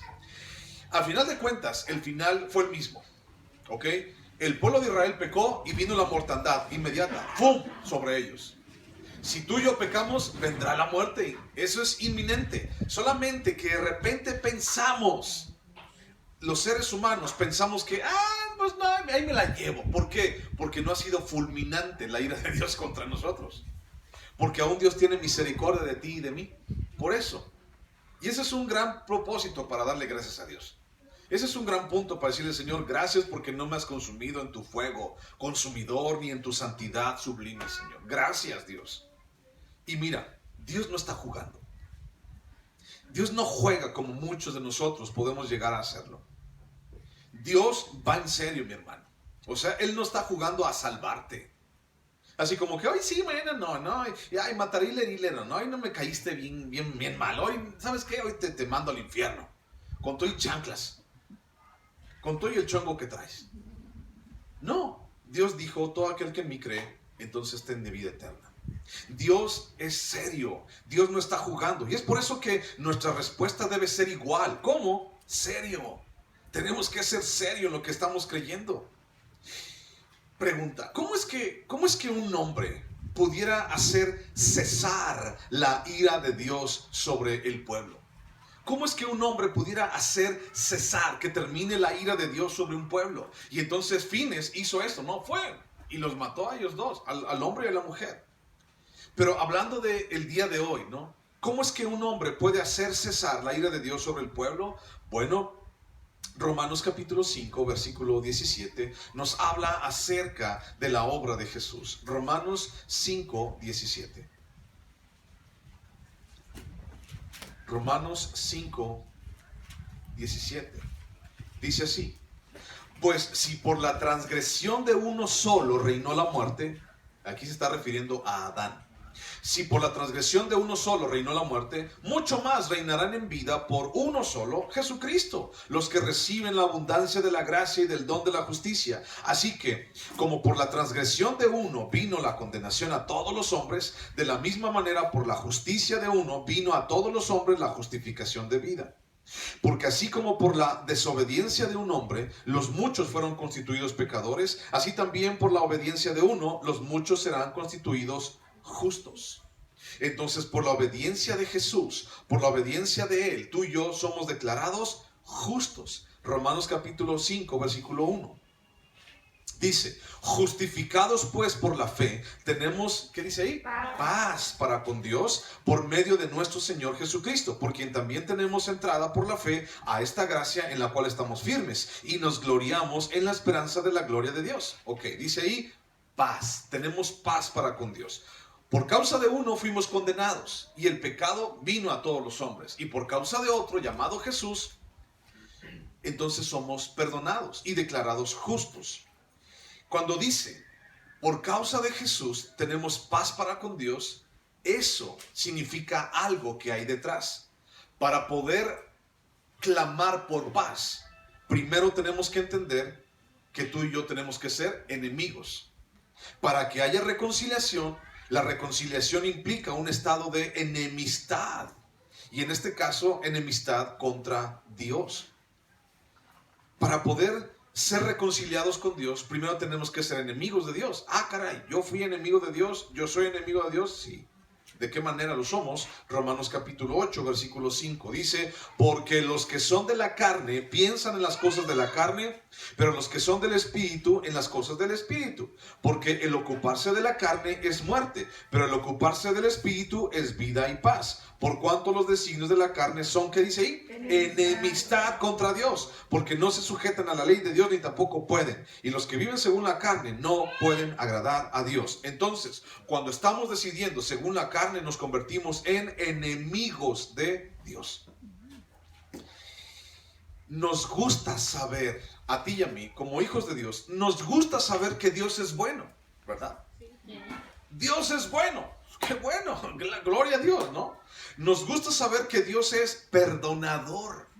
al final de cuentas, el final fue el mismo, ¿ok? El pueblo de Israel pecó y vino la mortandad inmediata, ¡pum!, sobre ellos. Si tú y yo pecamos, vendrá la muerte. Eso es inminente. Solamente que de repente pensamos, los seres humanos pensamos que, pues no, ahí me la llevo. ¿Por qué? Porque no ha sido fulminante la ira de Dios contra nosotros. Porque aún Dios tiene misericordia de ti y de mí. Por eso. Y ese es un gran propósito para darle gracias a Dios. Ese es un gran punto para decirle: Señor, gracias porque no me has consumido en tu fuego consumidor, ni en tu santidad sublime, Señor. Gracias, Dios. Y mira, Dios no está jugando. Dios no juega como muchos de nosotros podemos llegar a hacerlo. Dios va en serio, mi hermano. O sea, Él no está jugando a salvarte. Así como que, hoy sí, mañana no, ay, mataré y herirle, no, hoy no me caíste bien mal, hoy, ¿sabes qué? Hoy te mando al infierno, con todo y chanclas, con todo y el chongo que traes. No, Dios dijo: todo aquel que en mí cree, entonces tiene vida eterna. Dios es serio, Dios no está jugando, y es por eso que nuestra respuesta debe ser igual. ¿Cómo? Serio. Tenemos que ser serio en lo que estamos creyendo. Pregunta: ¿cómo es que un hombre pudiera hacer cesar la ira de Dios sobre el pueblo? ¿Cómo es que un hombre pudiera hacer cesar, que termine la ira de Dios sobre un pueblo? Y entonces Fines hizo esto, ¿no? Fue y los mató a ellos dos, al hombre y a la mujer. Pero hablando del día de hoy, ¿no? ¿Cómo es que un hombre puede hacer cesar la ira de Dios sobre el pueblo? Bueno, Romanos capítulo 5, versículo 17, nos habla acerca de la obra de Jesús. Romanos 5, 17. Romanos 5, 17. Dice así: pues si por la transgresión de uno solo reinó la muerte, aquí se está refiriendo a Adán. Si por la transgresión de uno solo reinó la muerte, mucho más reinarán en vida por uno solo, Jesucristo, los que reciben la abundancia de la gracia y del don de la justicia. Así que, como por la transgresión de uno vino la condenación a todos los hombres, de la misma manera por la justicia de uno vino a todos los hombres la justificación de vida. Porque así como por la desobediencia de un hombre los muchos fueron constituidos pecadores, así también por la obediencia de uno los muchos serán constituidos justos. Entonces, por la obediencia de Jesús, por la obediencia de Él, tú y yo somos declarados justos. Romanos capítulo 5, versículo 1. Dice: justificados pues por la fe, tenemos, ¿qué dice ahí? Paz para con Dios por medio de nuestro Señor Jesucristo, por quien también tenemos entrada por la fe a esta gracia en la cual estamos firmes y nos gloriamos en la esperanza de la gloria de Dios. Ok, dice ahí paz, tenemos paz para con Dios. Por causa de uno fuimos condenados, y el pecado vino a todos los hombres. Y por causa de otro, llamado Jesús, entonces somos perdonados y declarados justos. Cuando dice, por causa de Jesús tenemos paz para con Dios, eso significa algo que hay detrás. Para poder clamar por paz, primero tenemos que entender que tú y yo tenemos que ser enemigos. Para que haya reconciliación, la reconciliación implica un estado de enemistad. Y en este caso, enemistad contra Dios. Para poder ser reconciliados con Dios, primero tenemos que ser enemigos de Dios. Ah, caray, yo fui enemigo de Dios, yo soy enemigo de Dios, sí. ¿De qué manera lo somos? Romanos capítulo 8, versículo 5 dice, porque los que son de la carne piensan en las cosas de la carne, pero los que son del Espíritu en las cosas del Espíritu. Porque el ocuparse de la carne es muerte, pero el ocuparse del Espíritu es vida y paz. Por cuanto los designios de la carne son, ¿qué dice ahí? Enemistad contra Dios, porque no se sujetan a la ley de Dios ni tampoco pueden. Y los que viven según la carne no pueden agradar a Dios. Entonces, cuando estamos decidiendo según la carne, nos convertimos en enemigos de Dios. Nos gusta saber, a ti y a mí, como hijos de Dios, nos gusta saber que Dios es bueno, ¿verdad? Dios es bueno. ¡Qué bueno! Gloria a Dios, ¿no? Nos gusta saber que Dios es perdonador.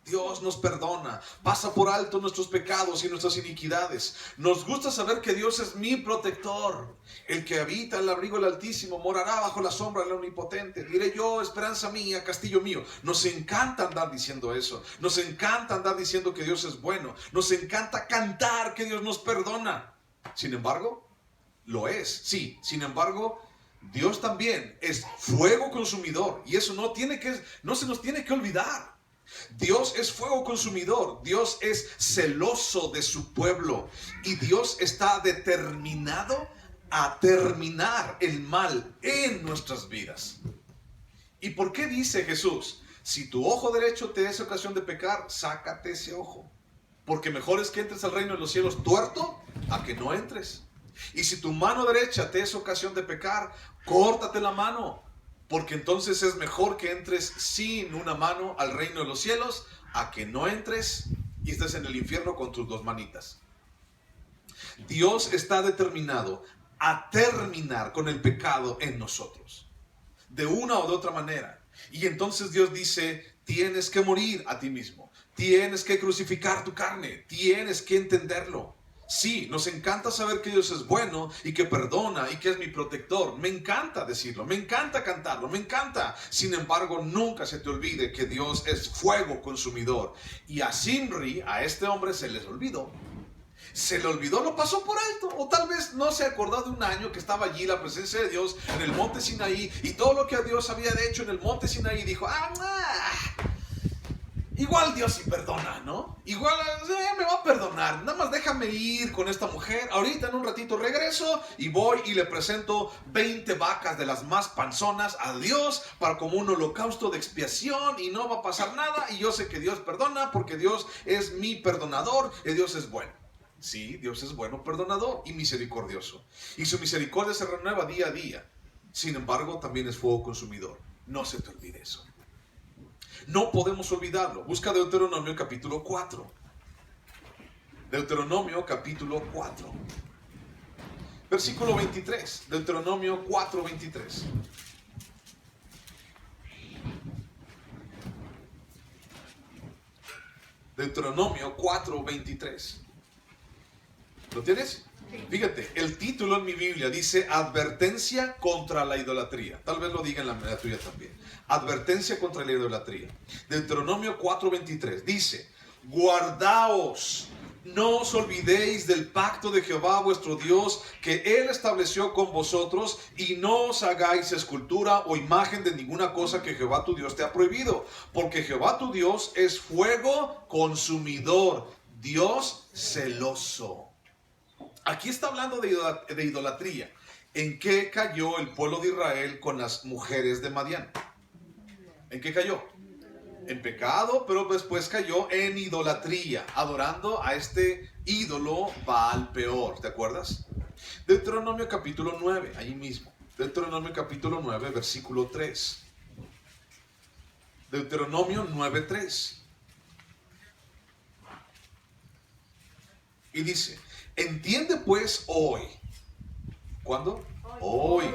Dios nos perdona, pasa por alto nuestros pecados y nuestras iniquidades. Nos gusta saber que Dios es mi protector. El que habita el abrigo del Altísimo morará bajo la sombra del Omnipotente. Diré yo, esperanza mía, castillo mío. Nos encanta andar diciendo eso. Nos encanta andar diciendo que Dios es bueno. Nos encanta cantar que Dios nos perdona. Sin embargo, lo es, sí. Sin embargo, Dios también es fuego consumidor. Y eso no se nos tiene que olvidar. Dios es fuego consumidor, Dios es celoso de su pueblo y Dios está determinado a terminar el mal en nuestras vidas. ¿Y por qué dice Jesús? Si tu ojo derecho te es ocasión de pecar, sácate ese ojo. Porque mejor es que entres al reino de los cielos tuerto a que no entres. Y si tu mano derecha te es ocasión de pecar, córtate la mano. Porque entonces es mejor que entres sin una mano al reino de los cielos a que no entres y estés en el infierno con tus dos manitas. Dios está determinado a terminar con el pecado en nosotros, de una o de otra manera. Y entonces Dios dice, tienes que morir a ti mismo, tienes que crucificar tu carne, tienes que entenderlo. Sí, nos encanta saber que Dios es bueno y que perdona y que es mi protector. Me encanta decirlo, me encanta cantarlo, me encanta. Sin embargo, nunca se te olvide que Dios es fuego consumidor. Y a Zimri, a este hombre, se les olvidó. Se le olvidó, lo pasó por alto. O tal vez no se acordó de un año que estaba allí la presencia de Dios en el monte Sinaí y todo lo que Dios había hecho en el monte Sinaí. Dijo, igual Dios sí perdona, ¿no? Igual me va a perdonar. Nada más déjame ir con esta mujer. Ahorita en un ratito regreso y voy y le presento 20 vacas de las más panzonas a Dios para como un holocausto de expiación y no va a pasar nada. Y yo sé que Dios perdona porque Dios es mi perdonador y Dios es bueno. Sí, Dios es bueno, perdonador y misericordioso. Y su misericordia se renueva día a día. Sin embargo, también es fuego consumidor. No se te olvide eso. No podemos olvidarlo. Busca Deuteronomio capítulo 4. Deuteronomio capítulo 4. Versículo 23. Deuteronomio 4, 23. Deuteronomio 4, 23. ¿Lo tienes? Fíjate, el título en mi Biblia dice advertencia contra la idolatría. Tal vez lo diga en la tuya también. Advertencia contra la idolatría. Deuteronomio 4:23 dice, guardaos, no os olvidéis del pacto de Jehová vuestro Dios que Él estableció con vosotros y no os hagáis escultura o imagen de ninguna cosa que Jehová tu Dios te ha prohibido. Porque Jehová tu Dios es fuego consumidor, Dios celoso. Aquí está hablando de idolatría. ¿En qué cayó el pueblo de Israel con las mujeres de Madián? ¿En qué cayó? En pecado, pero después cayó en idolatría, adorando a este ídolo Baal Peor. ¿Te acuerdas? Deuteronomio capítulo 9, ahí mismo. Deuteronomio capítulo 9, versículo 3. Deuteronomio 9:3. Y dice, entiende pues hoy. ¿Cuándo? Hoy.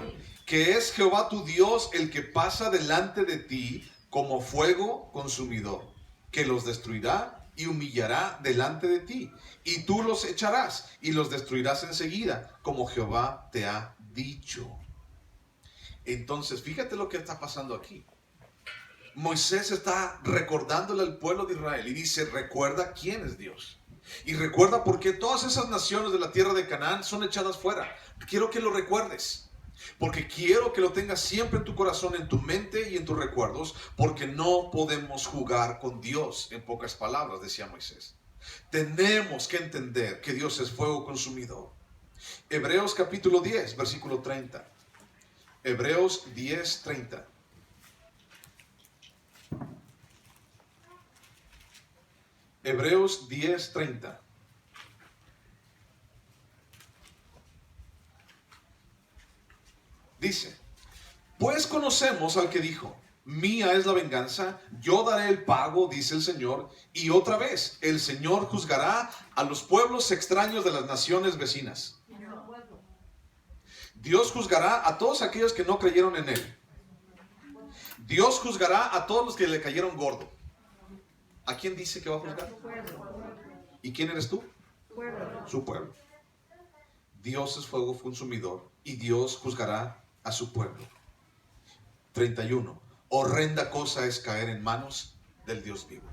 Que es Jehová tu Dios el que pasa delante de ti como fuego consumidor, que los destruirá y humillará delante de ti. Y tú los echarás y los destruirás enseguida, como Jehová te ha dicho. Entonces, fíjate lo que está pasando aquí. Moisés está recordándole al pueblo de Israel y dice, recuerda quién es Dios. Y recuerda por qué todas esas naciones de la tierra de Canaán son echadas fuera. Quiero que lo recuerdes. Porque quiero que lo tengas siempre en tu corazón, en tu mente y en tus recuerdos. Porque no podemos jugar con Dios, en pocas palabras, decía Moisés. Tenemos que entender que Dios es fuego consumidor. Hebreos capítulo 10, versículo 30. Hebreos 10, 30. Hebreos 10, 30. Dice, pues conocemos al que dijo, mía es la venganza, yo daré el pago, dice el Señor. Y otra vez, el Señor juzgará a los pueblos extraños de las naciones vecinas. Dios juzgará a todos aquellos que no creyeron en Él. Dios juzgará a todos los que le cayeron gordo. ¿A quién dice que va a juzgar? ¿Y quién eres tú? Su pueblo. Dios es fuego consumidor y Dios juzgará a su pueblo. 31. Horrenda cosa es caer en manos del Dios vivo.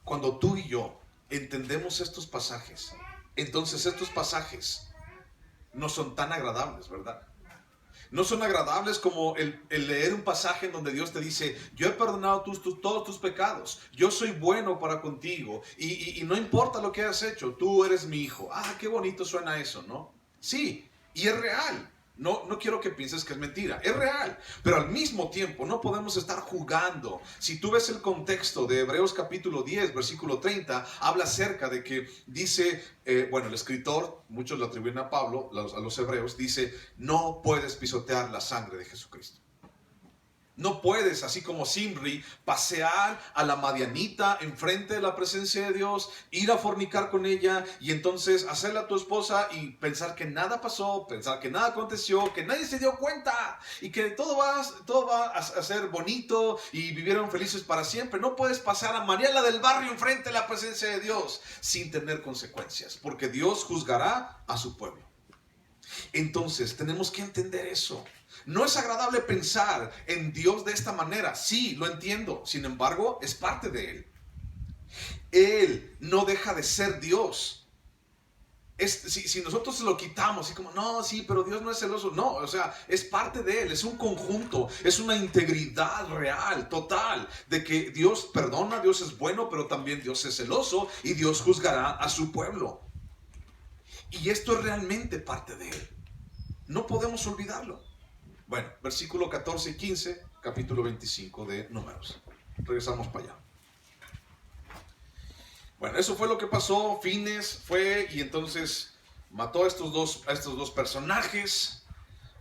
Cuando tú y yo entendemos estos pasajes, entonces estos pasajes no son tan agradables, ¿verdad? No son agradables como el leer un pasaje en donde Dios te dice, yo he perdonado todos tus pecados, yo soy bueno para contigo y no importa lo que hayas hecho, tú eres mi hijo. Ah, qué bonito suena eso, ¿no? Sí, y es real. No quiero que pienses que es mentira, es real, pero al mismo tiempo no podemos estar jugando. Si tú ves el contexto de Hebreos capítulo 10, versículo 30, habla acerca de que dice, el escritor, muchos lo atribuyen a Pablo, a los hebreos, dice, no puedes pisotear la sangre de Jesucristo. No puedes, así como Zimri, pasear a la madianita enfrente de la presencia de Dios, ir a fornicar con ella y entonces hacerla tu esposa y pensar que nada pasó, pensar que nada aconteció, que nadie se dio cuenta y que todo va a ser bonito y vivieron felices para siempre. No puedes pasar a Mariela del barrio enfrente de la presencia de Dios sin tener consecuencias, porque Dios juzgará a su pueblo. Entonces tenemos que entender eso. No es agradable pensar en Dios de esta manera. Sí, lo entiendo. Sin embargo, es parte de Él. Él no deja de ser Dios. Si nosotros se lo quitamos, así como, no, sí, pero Dios no es celoso. No, o sea, es parte de Él. Es un conjunto. Es una integridad real, total. De que Dios perdona, Dios es bueno, pero también Dios es celoso y Dios juzgará a su pueblo. Y esto es realmente parte de Él. No podemos olvidarlo. Bueno, versículo 14 y 15, capítulo 25 de Números. Regresamos para allá. Bueno, eso fue lo que pasó. Fines fue y entonces mató a estos dos personajes,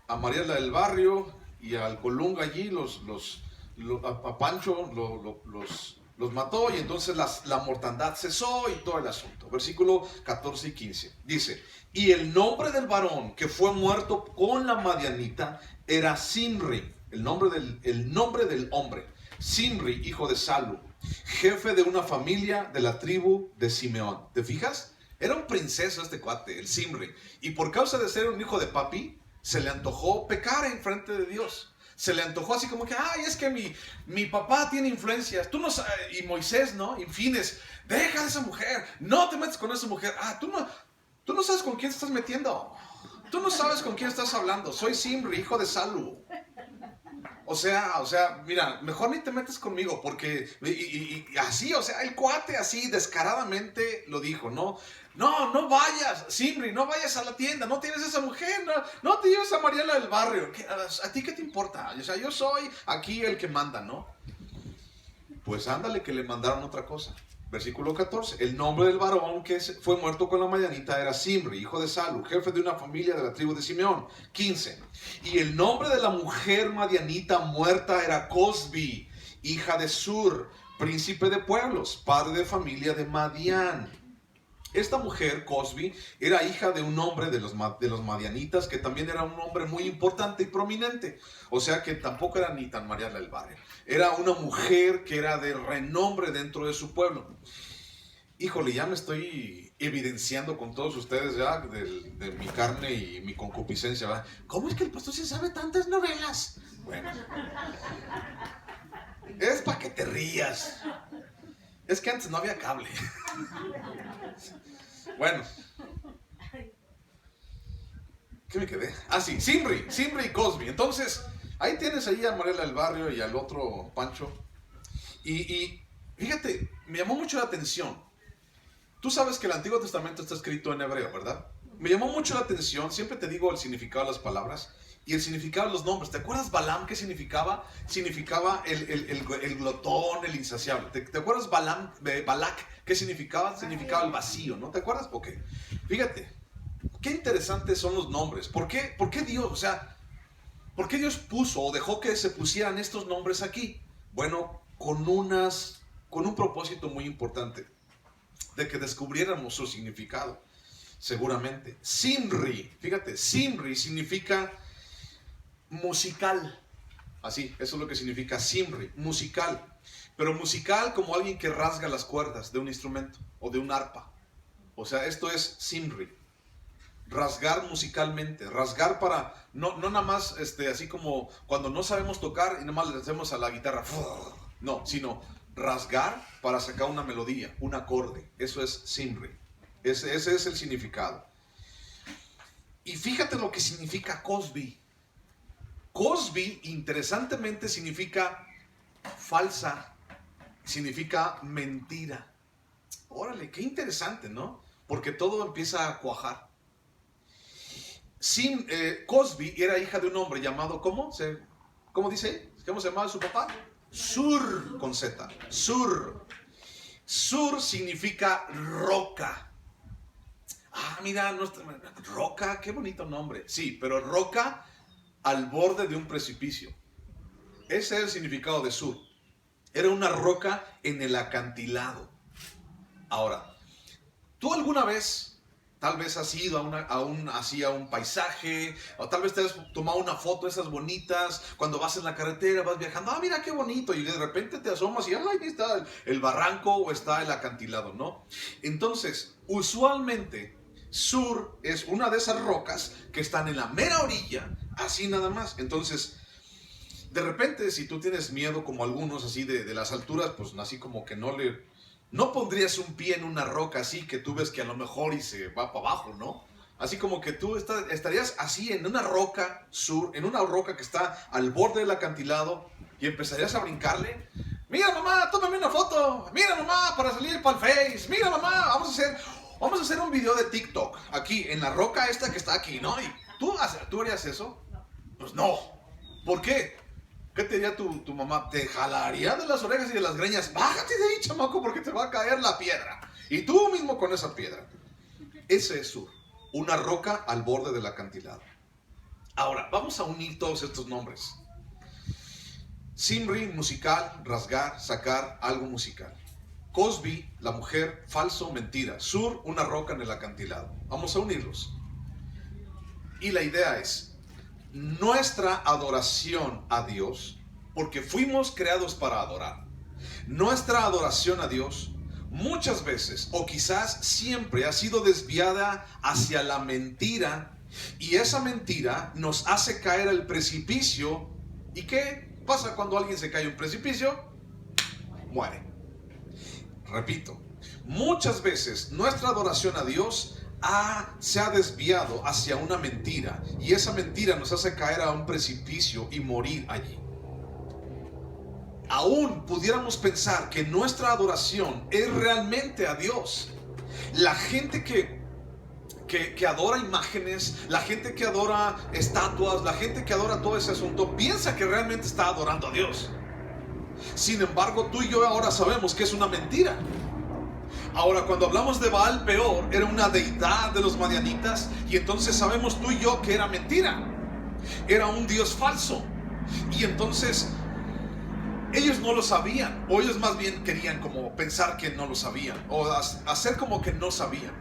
a Mariela del barrio y al Colunga allí, a Pancho los mató y entonces la mortandad cesó y todo el asunto. Versículo 14 y 15. Dice, y el nombre del varón que fue muerto con la madianita era Zimri, el nombre del hombre, Zimri, hijo de Salu, jefe de una familia de la tribu de Simeón. ¿Te fijas? Era un princeso este cuate, el Zimri. Y por causa de ser un hijo de papi, se le antojó pecar en frente de Dios. Se le antojó así como que, ay, es que mi papá tiene influencias. Tú no sabes, y Moisés, ¿no? En fines, deja a esa mujer, no te metes con esa mujer. Ah, tú no sabes con quién te estás metiendo. Tú no sabes con quién estás hablando. Soy Zimri, hijo de Salu. O sea, mira, mejor ni te metes conmigo porque, y así, o sea, el cuate así descaradamente lo dijo, no vayas, Zimri, no vayas a la tienda, no tienes esa mujer, no te lleves a Mariela del barrio, ¿a ti qué te importa? O sea, yo soy aquí el que manda, ¿no? Pues ándale que le mandaron otra cosa. Versículo 14. El nombre del varón que fue muerto con la madianita era Zimri, hijo de Salu, jefe de una familia de la tribu de Simeón. 15. Y el nombre de la mujer madianita muerta era Cosbi, hija de Sur, príncipe de pueblos, padre de familia de Madián. Esta mujer, Cosbi, era hija de un hombre de los madianitas, que también era un hombre muy importante y prominente. O sea que tampoco era ni tan María del Barrio. Era una mujer que era de renombre dentro de su pueblo. Híjole, ya me estoy evidenciando con todos ustedes ya de mi carne y mi concupiscencia, ¿verdad? ¿Cómo es que el pastor se sabe tantas novelas? Bueno, es para que te rías. Es que antes no había cable. Bueno, ¿qué me quedé? Ah, sí, Zimri y Cosbi. Entonces, ahí tienes ahí a Mariela del Barrio y al otro Pancho. Y fíjate, me llamó mucho la atención. Tú sabes que el Antiguo Testamento está escrito en hebreo, ¿verdad? Me llamó mucho la atención, siempre te digo el significado de las palabras y el significado de los nombres. ¿Te acuerdas Balaam qué significaba? Significaba el glotón, el insaciable. ¿Te acuerdas Balak qué significaba? Significaba el vacío, ¿no? ¿Te acuerdas? Ok. Fíjate, qué interesantes son los nombres. ¿Por qué Dios, o sea, por qué Dios puso o dejó que se pusieran estos nombres aquí? Bueno, con un propósito muy importante, de que descubriéramos su significado, seguramente. Zimri, fíjate, Zimri significa musical, así, eso es lo que significa Zimri, musical, pero musical como alguien que rasga las cuerdas de un instrumento o de un arpa. O sea, esto es Zimri, rasgar musicalmente, rasgar para, no nada más así como cuando no sabemos tocar y nada más le hacemos a la guitarra, no, sino rasgar para sacar una melodía, un acorde. Eso es Zimri. Ese es el significado. Y fíjate lo que significa Cosbi. Cosbi, interesantemente, significa falsa, significa mentira. Órale, qué interesante, ¿no? Porque todo empieza a cuajar. Cosbi era hija de un hombre llamado, ¿cómo dice? ¿Cómo se llamaba su papá? Sur, con Z. Sur. Sur significa roca. Ah, mira, roca, qué bonito nombre. Sí, pero roca al borde de un precipicio. Ese es el significado de Sur. Era una roca en el acantilado. Ahora, ¿tú alguna vez tal vez has ido a un paisaje, o tal vez te has tomado una foto de esas bonitas, cuando vas en la carretera, vas viajando, ah, mira qué bonito, y de repente te asomas y, ay, ahí está el barranco o está el acantilado, ¿no? Entonces, usualmente, Sur es una de esas rocas que están en la mera orilla, así nada más. Entonces, de repente, si tú tienes miedo, como algunos, así de las alturas, pues así como que no pondrías un pie en una roca así que tú ves que a lo mejor y se va para abajo, ¿no? Así como que tú estarías así en una roca Sur, en una roca que está al borde del acantilado y empezarías a brincarle. Mira mamá, tómame una foto. Mira mamá, para salir para el Face. Mira mamá, vamos a hacer un video de TikTok aquí en la roca esta que está aquí, ¿no? ¿Y tú harías eso? Pues no. ¿Por qué? ¿Qué te diría tu mamá? Te jalaría de las orejas y de las greñas. Bájate de ahí, chamaco, porque te va a caer la piedra. Y tú mismo con esa piedra. Ese es Sur. Una roca al borde del acantilado. Ahora, vamos a unir todos estos nombres. Zimri, musical, rasgar, sacar, algo musical. Cosbi, la mujer, falso, mentira. Sur, una roca en el acantilado. Vamos a unirlos. Y la idea es nuestra adoración a Dios, porque fuimos creados para adorar. Nuestra adoración a Dios muchas veces, o quizás siempre, ha sido desviada hacia la mentira, y esa mentira nos hace caer al precipicio. ¿Y qué pasa cuando alguien se cae a un precipicio? Muere. Repito, muchas veces nuestra adoración a Dios se ha desviado hacia una mentira, y esa mentira nos hace caer a un precipicio y morir allí. Aún pudiéramos pensar que nuestra adoración es realmente a Dios. La gente que adora imágenes, la gente que adora estatuas, la gente que adora todo ese asunto, piensa que realmente está adorando a Dios. Sin embargo, tú y yo ahora sabemos que es una mentira. Ahora, cuando hablamos de Baal Peor, era una deidad de los madianitas, y entonces sabemos tú y yo que era mentira, era un dios falso. Y entonces ellos no lo sabían, o ellos más bien querían como pensar que no lo sabían, o hacer como que no sabían.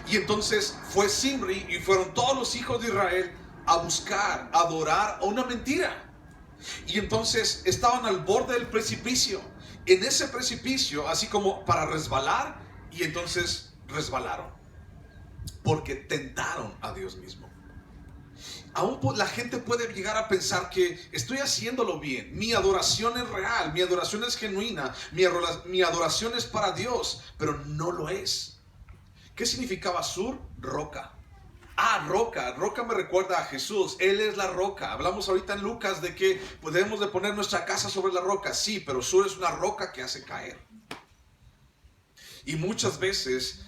Y entonces fue Zimri y fueron todos los hijos de Israel a buscar, a adorar a una mentira. Y entonces estaban al borde del precipicio, en ese precipicio, así como para resbalar, y entonces resbalaron, porque tentaron a Dios mismo. Aún la gente puede llegar a pensar que estoy haciéndolo bien, mi adoración es real, mi adoración es genuina, mi adoración es para Dios, pero no lo es. ¿Qué significaba Sur? Roca. Roca. Roca me recuerda a Jesús. Él es la roca. Hablamos ahorita en Lucas de que podemos de poner nuestra casa sobre la roca. Sí, pero Sur es una roca que hace caer. Y muchas veces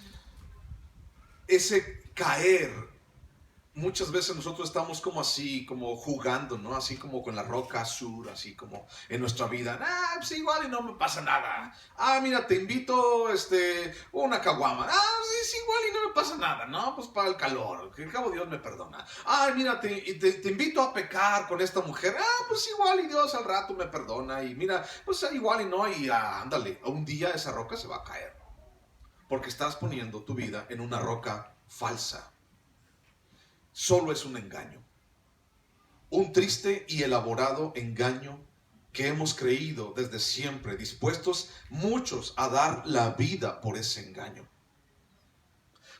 ese caer, muchas veces nosotros estamos como así, como jugando, ¿no? Así como con la roca Sur, así como en nuestra vida. Pues igual y no me pasa nada. Mira, te invito una caguama. Sí, igual y no me pasa nada, ¿no? Pues para el calor, que al cabo Dios me perdona. Mira, te invito a pecar con esta mujer. Pues igual y Dios al rato me perdona. Y mira, pues igual y no, y ándale, un día esa roca se va a caer. Porque estás poniendo tu vida en una roca falsa. Solo es un engaño, un triste y elaborado engaño que hemos creído desde siempre, dispuestos muchos a dar la vida por ese engaño.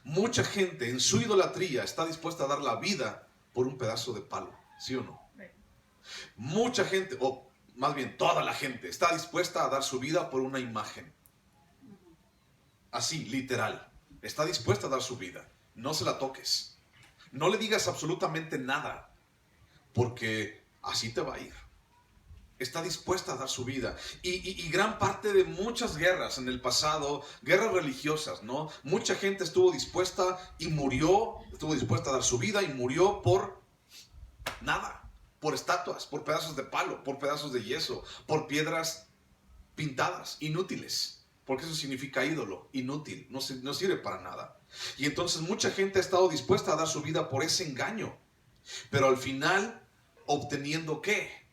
Mucha gente en su idolatría está dispuesta a dar la vida por un pedazo de palo, ¿sí o no? Mucha gente, o más bien toda la gente, está dispuesta a dar su vida por una imagen. Así, literal, está dispuesta a dar su vida. No se la toques. No le digas absolutamente nada, porque así te va a ir. Está dispuesta a dar su vida. Y gran parte de muchas guerras en el pasado, guerras religiosas, ¿no? Mucha gente estuvo dispuesta y murió, estuvo dispuesta a dar su vida y murió por nada. Por estatuas, por pedazos de palo, por pedazos de yeso, por piedras pintadas, inútiles. Porque eso significa ídolo, inútil, no sirve para nada. Y entonces mucha gente ha estado dispuesta a dar su vida por ese engaño. Pero al final, obteniendo ¿qué?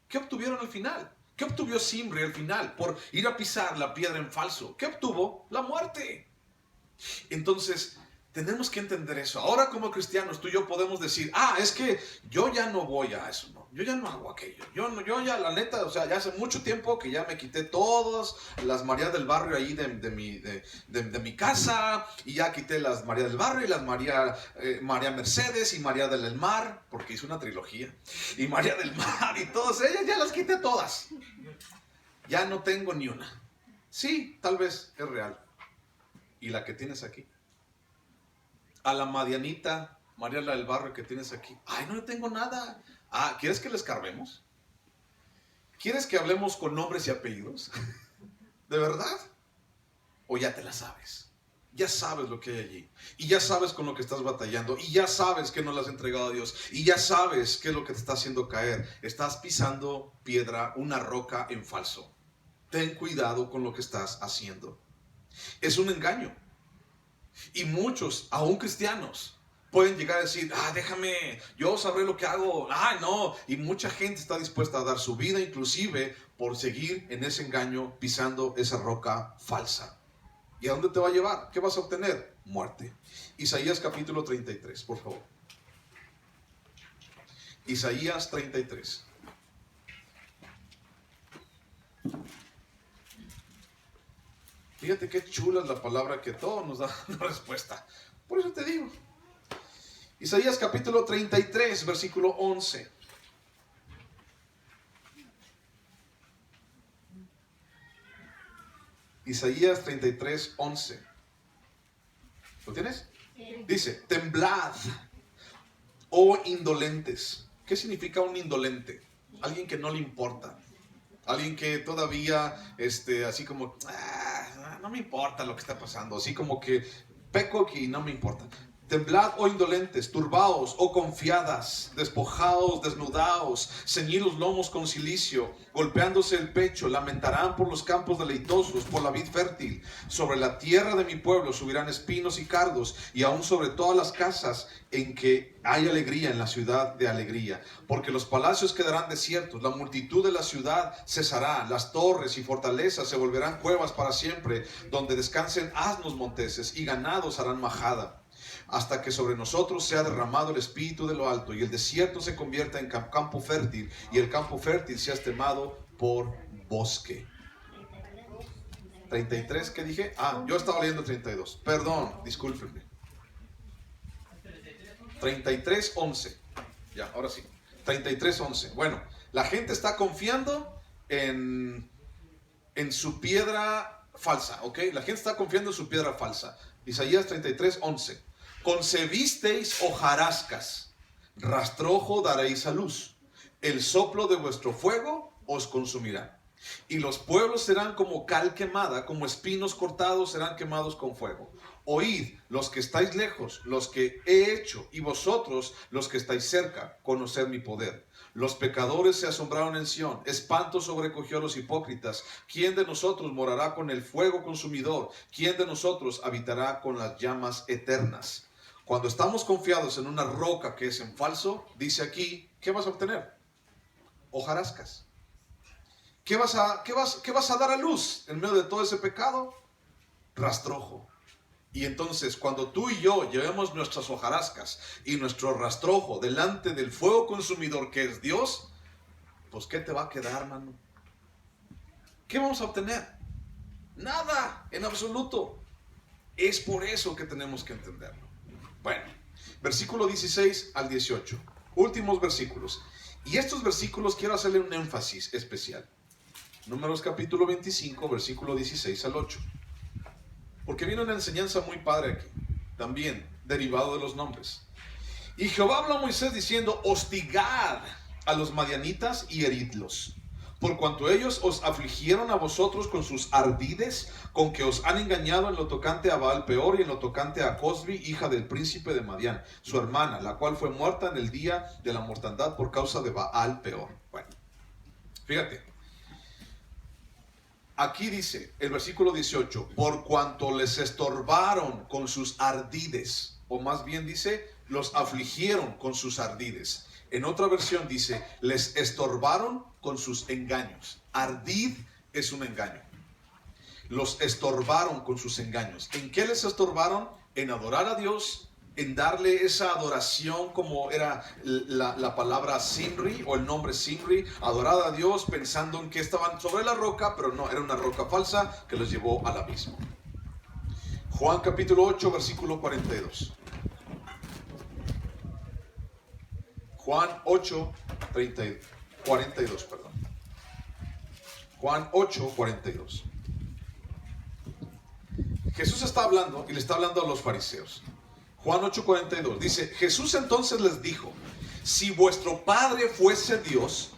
¿Qué obtuvieron al final? ¿Qué obtuvo Zimri al final por ir a pisar la piedra en falso? ¿Qué obtuvo? La muerte. Entonces, tenemos que entender eso. Ahora como cristianos, tú y yo podemos decir, es que yo ya no voy a eso, no. Yo ya no hago aquello. Yo ya, la neta, o sea, ya hace mucho tiempo que ya me quité todas las Marías del barrio ahí de mi casa, y ya quité las Marías del barrio y las María Mercedes y María del Mar, porque hice una trilogía, y María del Mar y todas ellas, ya las quité todas. Ya no tengo ni una. Sí, tal vez es real. ¿Y la que tienes aquí? A la Madianita, María la del barrio que tienes aquí. No le tengo nada. ¿Quieres que le escarbemos? ¿Quieres que hablemos con nombres y apellidos? ¿De verdad? ¿O ya te la sabes? Ya sabes lo que hay allí. Y ya sabes con lo que estás batallando. Y ya sabes que no le has entregado a Dios. Y ya sabes qué es lo que te está haciendo caer. Estás pisando piedra, una roca en falso. Ten cuidado con lo que estás haciendo. Es un engaño. Y muchos, aún cristianos, pueden llegar a decir, déjame, yo sabré lo que hago. No. Y mucha gente está dispuesta a dar su vida, inclusive, por seguir en ese engaño, pisando esa roca falsa. ¿Y a dónde te va a llevar? ¿Qué vas a obtener? Muerte. Isaías capítulo 33, por favor. Isaías 33. Fíjate qué chula es la palabra que todo nos da una respuesta. Por eso te digo. Isaías capítulo 33, versículo 11. Isaías 33, 11. ¿Lo tienes? Sí. Dice, temblad, oh indolentes. ¿Qué significa un indolente? Alguien que no le importa. Alguien que todavía, así como, no me importa lo que está pasando. Así como que peco y no me importa. Temblad, oh indolentes, turbaos, oh confiadas, despojaos, desnudaos, ceñid los lomos con cilicio, golpeándose el pecho, lamentarán por los campos deleitosos, por la vid fértil. Sobre la tierra de mi pueblo subirán espinos y cardos, y aún sobre todas las casas en que hay alegría, en la ciudad de alegría. Porque los palacios quedarán desiertos, la multitud de la ciudad cesará, las torres y fortalezas se volverán cuevas para siempre, donde descansen asnos monteses y ganados harán majada. Hasta que sobre nosotros sea derramado el espíritu de lo alto y el desierto se convierta en campo fértil y el campo fértil sea estemado por bosque. 33, ¿qué dije? Yo estaba leyendo 32. Perdón, discúlpenme. 33:11. Ya, ahora sí. 33:11. Bueno, la gente está confiando en su piedra falsa, ¿ok? La gente está confiando en su piedra falsa. Isaías 33:11. Concebisteis hojarascas, rastrojo daréis a luz, el soplo de vuestro fuego os consumirá. Y los pueblos serán como cal quemada, como espinos cortados serán quemados con fuego. Oíd, los que estáis lejos, los que he hecho, y vosotros, los que estáis cerca, conoced mi poder. Los pecadores se asombraron en Sión, espanto sobrecogió a los hipócritas. ¿Quién de nosotros morará con el fuego consumidor? ¿Quién de nosotros habitará con las llamas eternas? Cuando estamos confiados en una roca que es en falso, dice aquí, ¿qué vas a obtener? Hojarascas. ¿Qué vas a dar a luz en medio de todo ese pecado? Rastrojo. Y entonces, cuando tú y yo llevemos nuestras hojarascas y nuestro rastrojo delante del fuego consumidor que es Dios, pues ¿qué te va a quedar, hermano? ¿Qué vamos a obtener? Nada, en absoluto. Es por eso que tenemos que entenderlo. Bueno, versículo 16 al 18. Últimos versículos. Y estos versículos quiero hacerle un énfasis especial. Números capítulo 25, versículo 16 al 8. Porque viene una enseñanza muy padre aquí, también derivado de los nombres. Y Jehová habló a Moisés diciendo, hostigad a los madianitas y heridlos, por cuanto ellos os afligieron a vosotros con sus ardides, con que os han engañado en lo tocante a Baal Peor y en lo tocante a Cosbi, hija del príncipe de Madián, su hermana, la cual fue muerta en el día de la mortandad por causa de Baal Peor. Bueno, fíjate. Aquí dice el versículo 18, por cuanto les estorbaron con sus ardides, o más bien dice, los afligieron con sus ardides. En otra versión dice, les estorbaron con sus engaños. Ardid es un engaño. Los estorbaron con sus engaños. ¿En qué les estorbaron? En adorar a Dios, en darle esa adoración como era la palabra Sinri o el nombre Sinri, adorar a Dios pensando en que estaban sobre la roca, pero no, era una roca falsa que los llevó al abismo. Juan capítulo 8, versículo 42. Juan 8, 42, perdón. Juan 8, 42. Jesús está hablando y le está hablando a los fariseos. Juan 8, 42 dice, Jesús entonces les dijo, si vuestro Padre fuese Dios,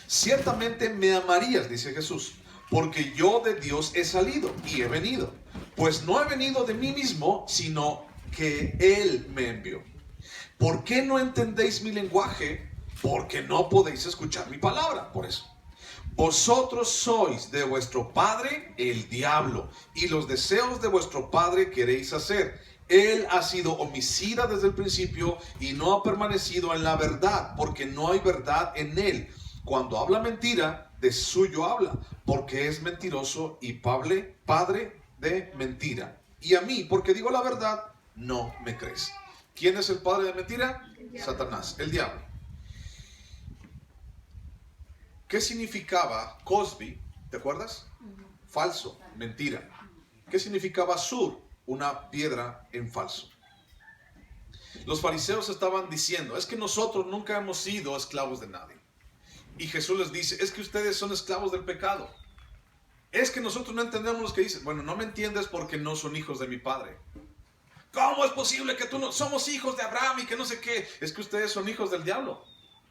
ciertamente me amarías, dice Jesús, porque yo de Dios he salido y he venido. Pues no he venido de mí mismo, sino que Él me envió. ¿Por qué no entendéis mi lenguaje? Porque no podéis escuchar mi palabra. Por eso. Vosotros sois de vuestro padre el diablo, y los deseos de vuestro padre queréis hacer. Él ha sido homicida desde el principio y no ha permanecido en la verdad, porque no hay verdad en él. Cuando habla mentira, de suyo habla, porque es mentiroso y padre de mentira. Y a mí, porque digo la verdad, no me crees. ¿Quién es el padre de mentira? Satanás, el diablo. ¿Qué significaba Cosbi? ¿Te acuerdas? Falso, mentira. ¿Qué significaba sur? Una piedra en falso. Los fariseos estaban diciendo, es que nosotros nunca hemos sido esclavos de nadie. Y Jesús les dice, es que ustedes son esclavos del pecado. Es que nosotros no entendemos lo que dicen. Bueno, no me entiendes porque no son hijos de mi padre. ¿Cómo es posible que tú no somos hijos de Abraham y que no sé qué? Es que ustedes son hijos del diablo.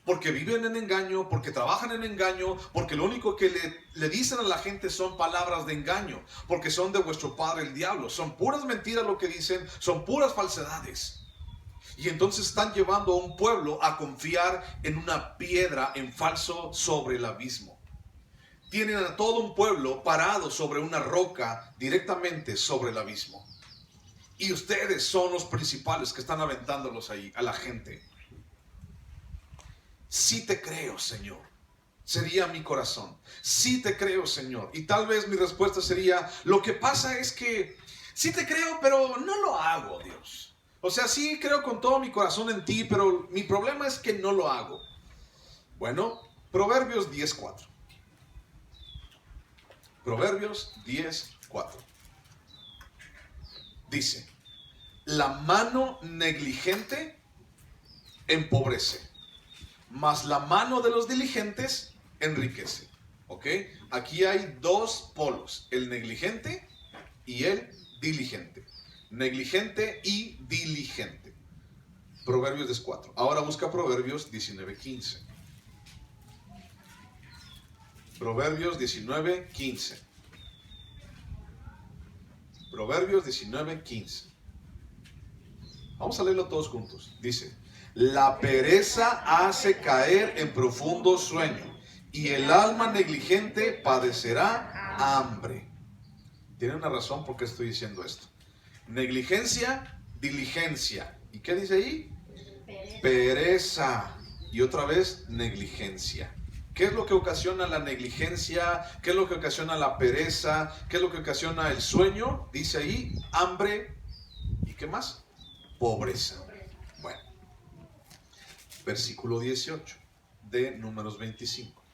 Porque viven en engaño, porque trabajan en engaño, porque lo único que le dicen a la gente son palabras de engaño, porque son de vuestro padre el diablo. Son puras mentiras lo que dicen, son puras falsedades. Y entonces están llevando a un pueblo a confiar en una piedra en falso sobre el abismo. Tienen a todo un pueblo parado sobre una roca directamente sobre el abismo. Y ustedes son los principales que están aventándolos ahí a la gente. Sí te creo, Señor. Sería mi corazón. Sí te creo, Señor. Y tal vez mi respuesta sería, lo que pasa es que sí te creo, pero no lo hago, Dios. O sea, sí creo con todo mi corazón en ti, pero mi problema es que no lo hago. Bueno, Proverbios 10:4. Proverbios 10:4. Dice, la mano negligente empobrece, mas la mano de los diligentes enriquece. ¿Ok? Aquí hay dos polos, el negligente y el diligente. Negligente y diligente. Proverbios 10:4. Ahora busca Proverbios 19:15. Proverbios 19:15. Proverbios 19:15. Vamos a leerlo todos juntos. Dice, la pereza hace caer en profundo sueño, y el alma negligente padecerá hambre. Tiene una razón por qué estoy diciendo esto. Negligencia, diligencia. ¿Y qué dice ahí? Pereza. Y otra vez, negligencia. ¿Qué es lo que ocasiona la negligencia? ¿Qué es lo que ocasiona la pereza? ¿Qué es lo que ocasiona el sueño? Dice ahí, hambre. ¿Y qué más? Pobreza. Bueno, versículo 18 de Números 25.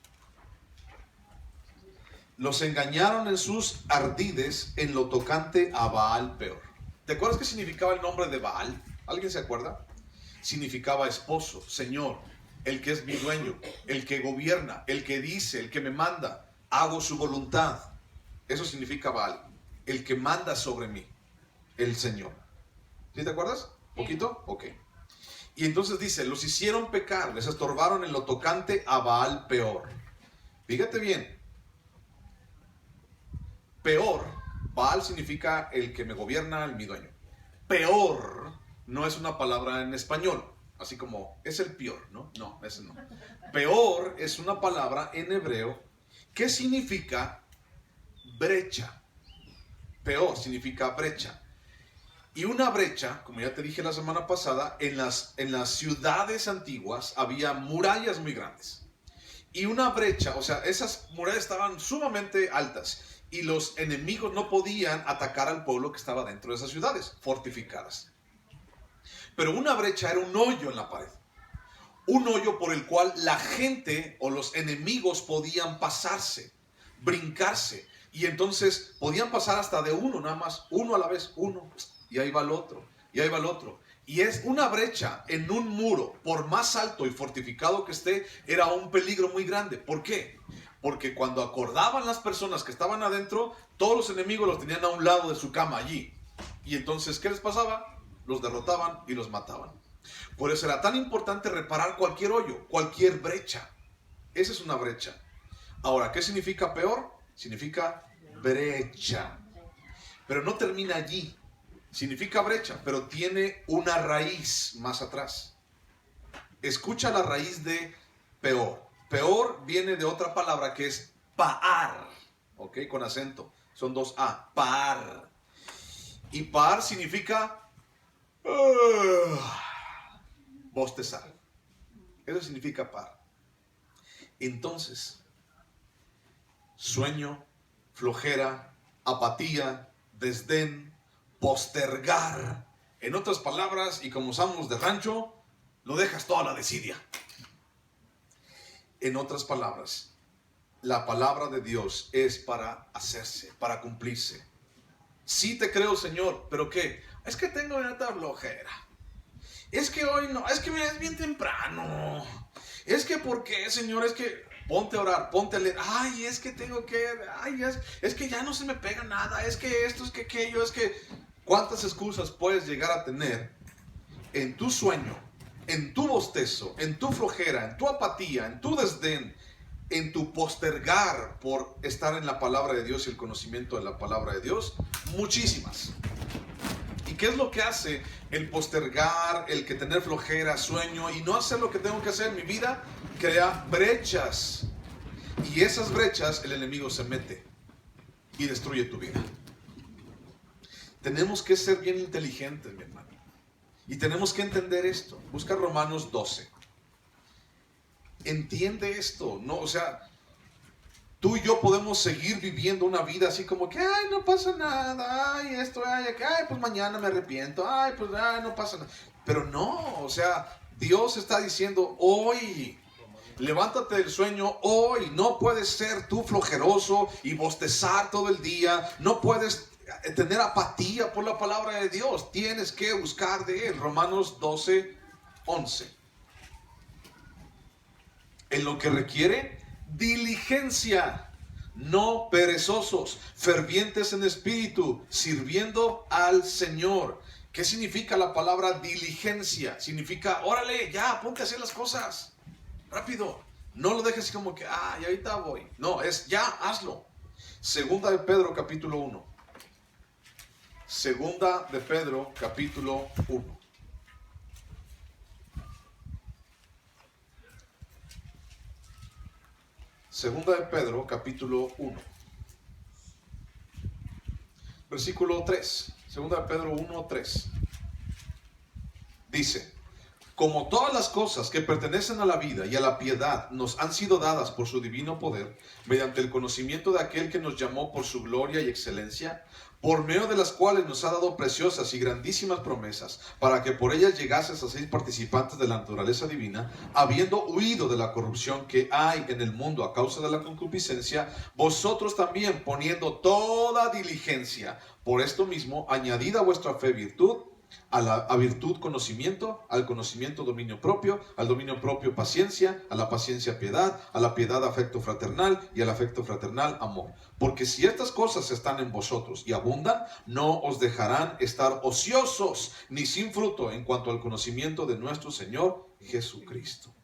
Los engañaron en sus ardides en lo tocante a Baal peor. ¿Te acuerdas qué significaba el nombre de Baal? ¿Alguien se acuerda? Significaba esposo, señor, el que es mi dueño, el que gobierna, el que dice, el que me manda, hago su voluntad. Eso significa Baal, el que manda sobre mí, el Señor. ¿Sí te acuerdas? ¿Poquito? Ok. Y entonces dice, los hicieron pecar, les estorbaron en lo tocante a Baal peor. Fíjate bien. Peor, Baal significa el que me gobierna, mi dueño. Peor no es una palabra en español, así como es el peor, ¿no? No, ese no. Peor es una palabra en hebreo que significa brecha. Peor significa brecha. Y una brecha, como ya te dije la semana pasada, en las ciudades antiguas había murallas muy grandes. Y una brecha, o sea, esas murallas estaban sumamente altas y los enemigos no podían atacar al pueblo que estaba dentro de esas ciudades fortificadas. Pero una brecha era un hoyo en la pared. Un hoyo por el cual la gente o los enemigos podían pasarse, brincarse. Y entonces podían pasar hasta de uno, nada más, uno a la vez, uno. Y ahí va el otro, y ahí va el otro. Y es una brecha en un muro, por más alto y fortificado que esté, era un peligro muy grande. ¿Por qué? Porque cuando acordaban las personas que estaban adentro, todos los enemigos los tenían a un lado de su cama allí. Y entonces, ¿qué les pasaba? Los derrotaban y los mataban. Por eso era tan importante reparar cualquier hoyo, cualquier brecha. Esa es una brecha. Ahora, ¿qué significa peor? Significa brecha. Pero no termina allí. Significa brecha, pero tiene una raíz más atrás. Escucha la raíz de peor. Peor viene de otra palabra que es paar. ¿Ok? Con acento. Son dos A. Par. Y par significa bostezar. Eso significa par. Entonces, sueño, flojera, apatía, desdén, postergar. En otras palabras, y como usamos de rancho, lo dejas toda la desidia. En otras palabras, la palabra de Dios es para hacerse, para cumplirse. Sí te creo, Señor, pero ¿qué? Es que tengo una flojera. Es que hoy no, es que es bien temprano. Es que ¿por qué, Señor? Es que ponte a orar, ponte a leer. Ay, es que tengo que, ay, es que ya no se me pega nada. Es que esto, es que aquello, es que... ¿Cuántas excusas puedes llegar a tener en tu sueño, en tu bostezo, en tu flojera, en tu apatía, en tu desdén, en tu postergar por estar en la palabra de Dios y el conocimiento de la palabra de Dios? Muchísimas. ¿Y qué es lo que hace el postergar, el que tener flojera, sueño y no hacer lo que tengo que hacer en mi vida? Crea brechas. Y esas brechas el enemigo se mete y destruye tu vida. Tenemos que ser bien inteligentes, mi hermano. Y tenemos que entender esto. Busca Romanos 12. Entiende esto. No, o sea, tú y yo podemos seguir viviendo una vida así como que, ay, no pasa nada, ay, esto, ay, pues mañana me arrepiento, ay, pues, ay, no pasa nada. Pero no, o sea, Dios está diciendo, hoy, levántate del sueño hoy. No puedes ser tú flojeroso y bostezar todo el día. No puedes tener apatía por la palabra de Dios. Tienes que buscar de Él. Romanos 12, 11. En lo que requiere diligencia, no perezosos, fervientes en espíritu, sirviendo al Señor. ¿Qué significa la palabra diligencia? Significa, órale, ya, ponte a hacer las cosas. Rápido. No lo dejes como que, y ahorita voy. No, es ya, hazlo. Segunda de Pedro, capítulo 1. Segunda de Pedro, capítulo 1. Segunda de Pedro, capítulo 1. Versículo 3. Segunda de Pedro 1, 3. Dice: como todas las cosas que pertenecen a la vida y a la piedad nos han sido dadas por su divino poder, mediante el conocimiento de aquel que nos llamó por su gloria y excelencia, por medio de las cuales nos ha dado preciosas y grandísimas promesas, para que por ellas llegases a ser participantes de la naturaleza divina, habiendo huido de la corrupción que hay en el mundo a causa de la concupiscencia, vosotros también, poniendo toda diligencia, por esto mismo, añadid a vuestra fe virtud, a virtud conocimiento, al conocimiento dominio propio, al dominio propio paciencia, a la paciencia piedad, a la piedad afecto fraternal y al afecto fraternal amor. Porque si estas cosas están en vosotros y abundan, no os dejarán estar ociosos ni sin fruto en cuanto al conocimiento de nuestro Señor Jesucristo.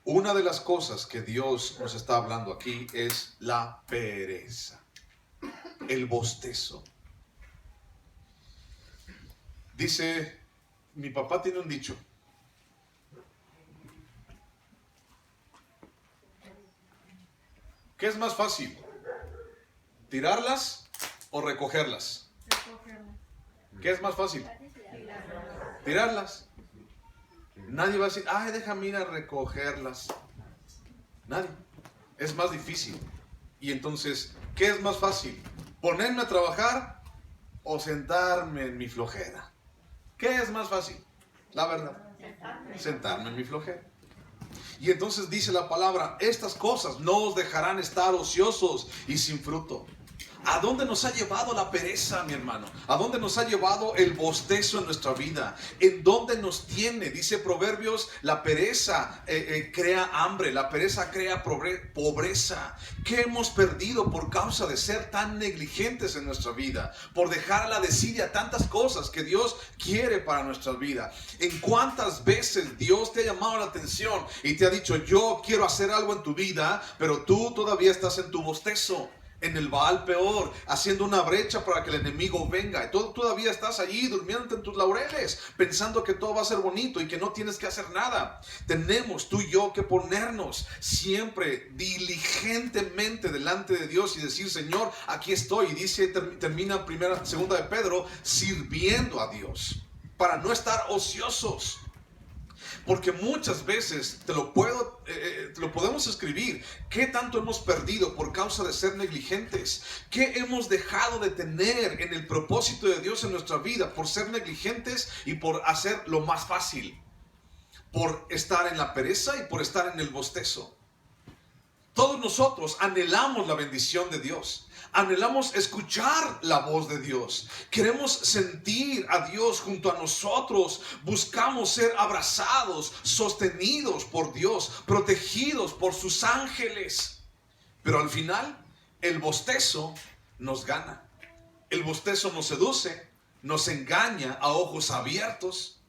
Una de las cosas que Dios nos está hablando aquí es la pereza, el bostezo. Dice, mi papá tiene un dicho. ¿Qué es más fácil? ¿Tirarlas o recogerlas? ¿Qué es más fácil? Tirarlas. Nadie va a decir, déjame ir a recogerlas. Nadie. Es más difícil. Y entonces, ¿qué es más fácil? ¿Ponerme a trabajar o sentarme en mi flojera? ¿Qué es más fácil? La verdad. Sentarme en mi flojera. Y entonces dice la palabra, estas cosas no os dejarán estar ociosos y sin fruto. ¿A dónde nos ha llevado la pereza, mi hermano? ¿A dónde nos ha llevado el bostezo en nuestra vida? ¿En dónde nos tiene? Dice Proverbios, la pereza crea hambre, la pereza crea pobreza. ¿Qué hemos perdido por causa de ser tan negligentes en nuestra vida? Por dejar a la desidia tantas cosas que Dios quiere para nuestra vida. ¿En cuántas veces Dios te ha llamado la atención y te ha dicho, yo quiero hacer algo en tu vida, pero tú todavía estás en tu bostezo? En el Baal peor, haciendo una brecha para que el enemigo venga. Y tú todavía estás allí durmiendo en tus laureles, pensando que todo va a ser bonito y que no tienes que hacer nada. Tenemos tú y yo que ponernos siempre diligentemente delante de Dios y decir, Señor, aquí estoy. Y dice, termina segunda de Pedro, sirviendo a Dios, para no estar ociosos. Porque muchas veces te lo podemos escribir. ¿Qué tanto hemos perdido por causa de ser negligentes? ¿Qué hemos dejado de tener en el propósito de Dios en nuestra vida por ser negligentes y por hacer lo más fácil? Por estar en la pereza y por estar en el bostezo. Todos nosotros anhelamos la bendición de Dios. Anhelamos escuchar la voz de Dios. Queremos sentir a Dios junto a nosotros. Buscamos ser abrazados, sostenidos por Dios, protegidos por sus ángeles. Pero al final, el bostezo nos gana. El bostezo nos seduce, nos engaña a ojos abiertos.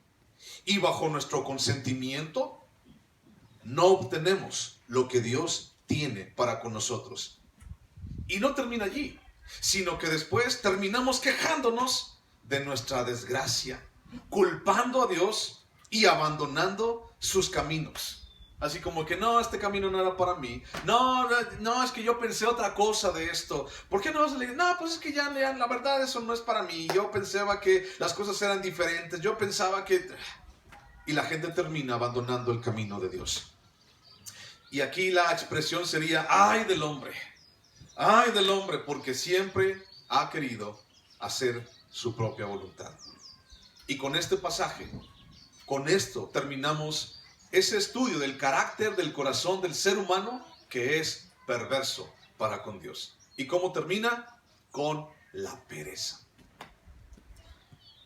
Y bajo nuestro consentimiento, no obtenemos lo que Dios tiene para con nosotros. Y no termina allí, sino que después terminamos quejándonos de nuestra desgracia, culpando a Dios y abandonando sus caminos. Así como que no, este camino no era para mí. No, es que yo pensé otra cosa de esto. ¿Por qué no? No, pues es que ya la verdad eso no es para mí. Yo pensaba que las cosas eran diferentes. Yo pensaba que... Y la gente termina abandonando el camino de Dios. Y aquí la expresión sería, ay del hombre, porque siempre ha querido hacer su propia voluntad. Y con este pasaje, con esto terminamos ese estudio del carácter del corazón del ser humano que es perverso para con Dios. ¿Y cómo termina? Con la pereza.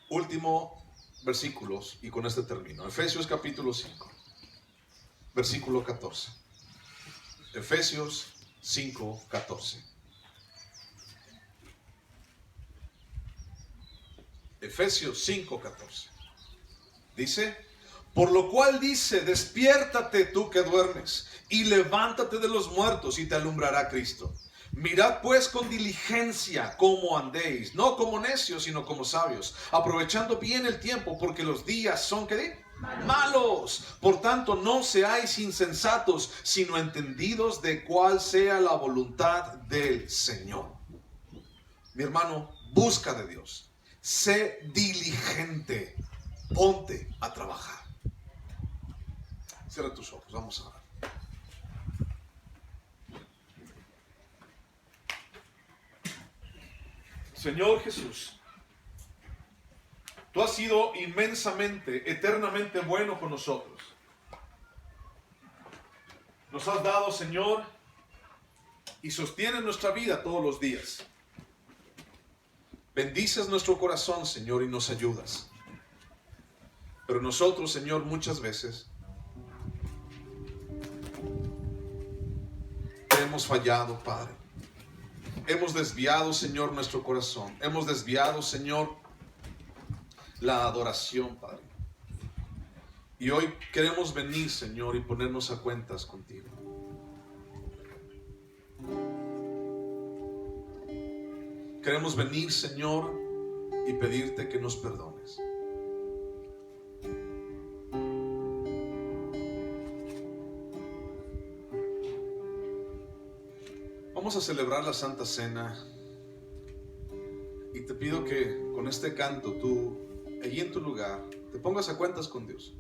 Último versículos y con este termino. Efesios capítulo 5, versículo 14. Efesios 5, 14. Efesios 5, 14. Dice, por lo cual dice, despiértate tú que duermes, y levántate de los muertos, y te alumbrará Cristo. Mirad pues con diligencia cómo andéis, no como necios, sino como sabios, aprovechando bien el tiempo, porque los días son, ¿qué? Malos. Por tanto, no seáis insensatos, sino entendidos de cuál sea la voluntad del Señor. Mi hermano, busca de Dios. Sé diligente. Ponte a trabajar. Cierra tus ojos, vamos a ver. Señor Jesús, tú has sido inmensamente, eternamente bueno con nosotros. Nos has dado, Señor, y sostienes nuestra vida todos los días. Bendices nuestro corazón, Señor, y nos ayudas. Pero nosotros, Señor, muchas veces hemos fallado, Padre. Hemos desviado, Señor, nuestro corazón. Hemos desviado, Señor, la adoración, Padre. Y hoy queremos venir, Señor, y ponernos a cuentas contigo. Queremos venir, Señor, y pedirte que nos perdones. Vamos a celebrar la Santa Cena y te pido que con este canto tú, allí en tu lugar, te pongas a cuentas con Dios.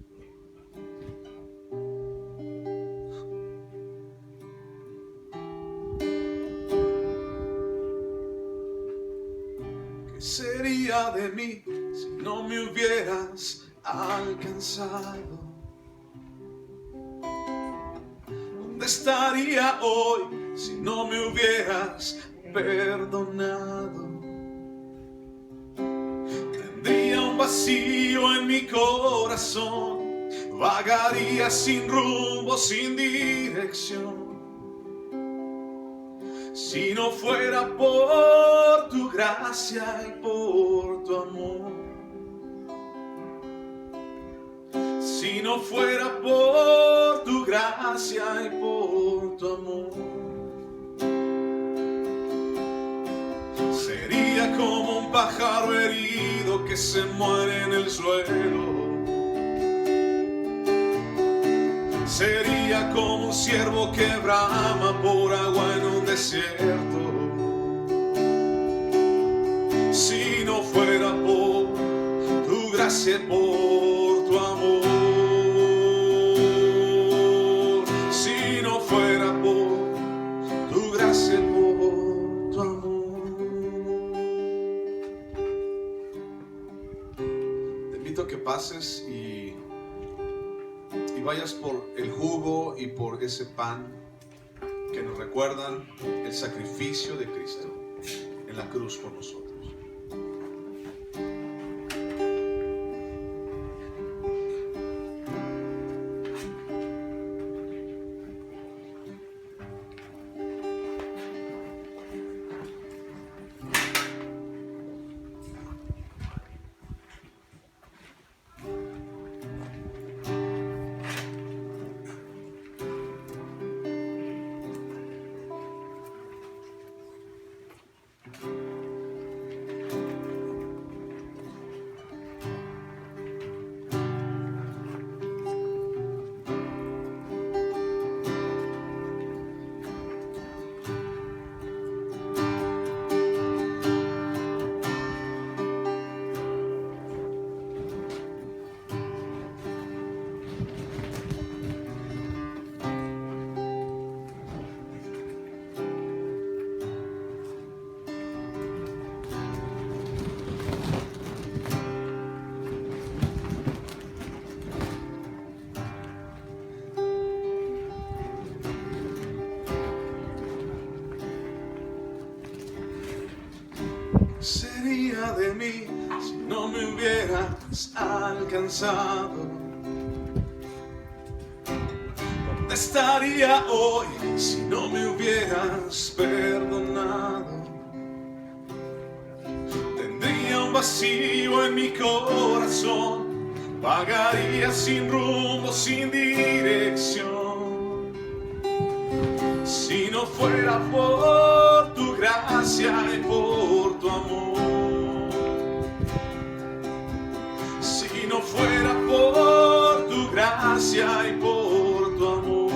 ¿Qué sería de mí si no me hubieras alcanzado? ¿Dónde estaría hoy si no me hubieras perdonado? Tendría un vacío en mi corazón, vagaría sin rumbo, sin dirección. Si no fuera por tu gracia y por tu amor. Si no fuera por tu gracia y por tu amor. Sería como un pájaro herido que se muere en el suelo. Sería como un ciervo que brama por agua en un desierto. Si no fuera por tu gracia y por tu amor. Si no fuera por tu gracia y por tu amor. Te invito a que pases y vayas por el jugo y por ese pan que nos recuerdan el sacrificio de Cristo en la cruz por nosotros. sería de mí si no me hubieras alcanzado? ¿Dónde estaría hoy si no me hubieras perdonado? Tendría un vacío en mi corazón, vagaría sin rumbo, sin dirección. Si no fuera por tu gracia y por tu amor, si no fuera por tu gracia y por tu amor,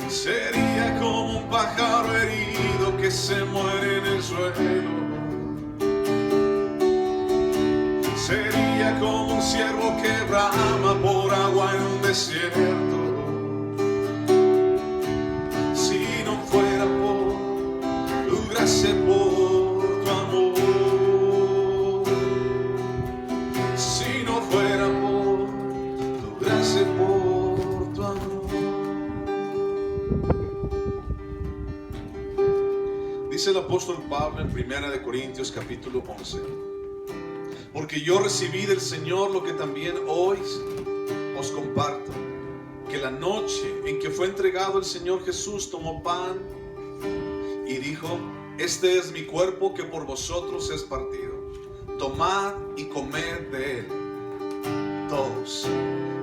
sería como un pájaro herido que se muere en el suelo. Sería como un ciervo que brama por agua en un desierto. Si no fuera por tu gracia, por tu amor, si no fuera por tu gracia, por tu amor. Dice el apóstol Pablo en 1 Corintios capítulo 11: porque yo recibí del Señor lo que también hoy os comparto, que la noche en que fue entregado el Señor Jesús tomó pan y dijo: este es mi cuerpo que por vosotros es partido, tomad y comed de él todos.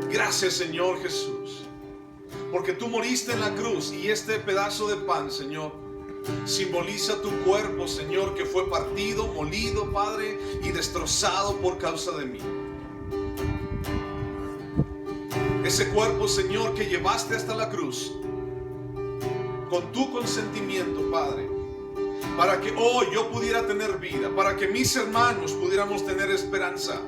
Gracias, Señor Jesús, porque tú moriste en la cruz, y este pedazo de pan, Señor, simboliza tu cuerpo, Señor, que fue partido, molido, Padre, y destrozado por causa de mí. Ese cuerpo, Señor, que llevaste hasta la cruz con tu consentimiento, Padre, para que hoy yo pudiera tener vida, para que mis hermanos pudiéramos tener esperanza,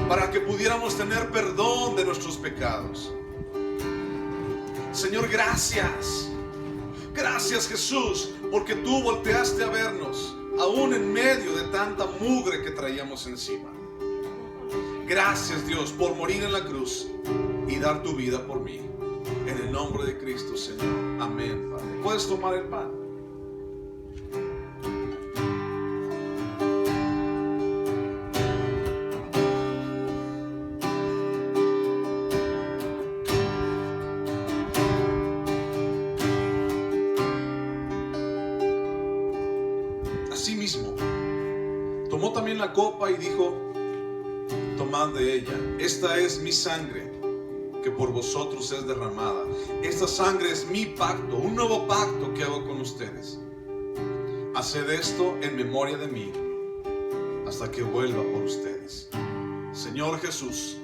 para que pudiéramos tener perdón de nuestros pecados. Señor, gracias. Gracias, Jesús, porque tú volteaste a vernos, aún en medio de tanta mugre que traíamos encima. Gracias, Dios, por morir en la cruz y dar tu vida por mí. En el nombre de Cristo, Señor. Amén, Padre. Puedes tomar el pan. Asimismo, tomó también la copa y dijo: tomad de ella, esta es mi sangre que por vosotros es derramada. Esta sangre es mi pacto, un nuevo pacto que hago con ustedes. Haced esto en memoria de mí hasta que vuelva por ustedes. Señor Jesús,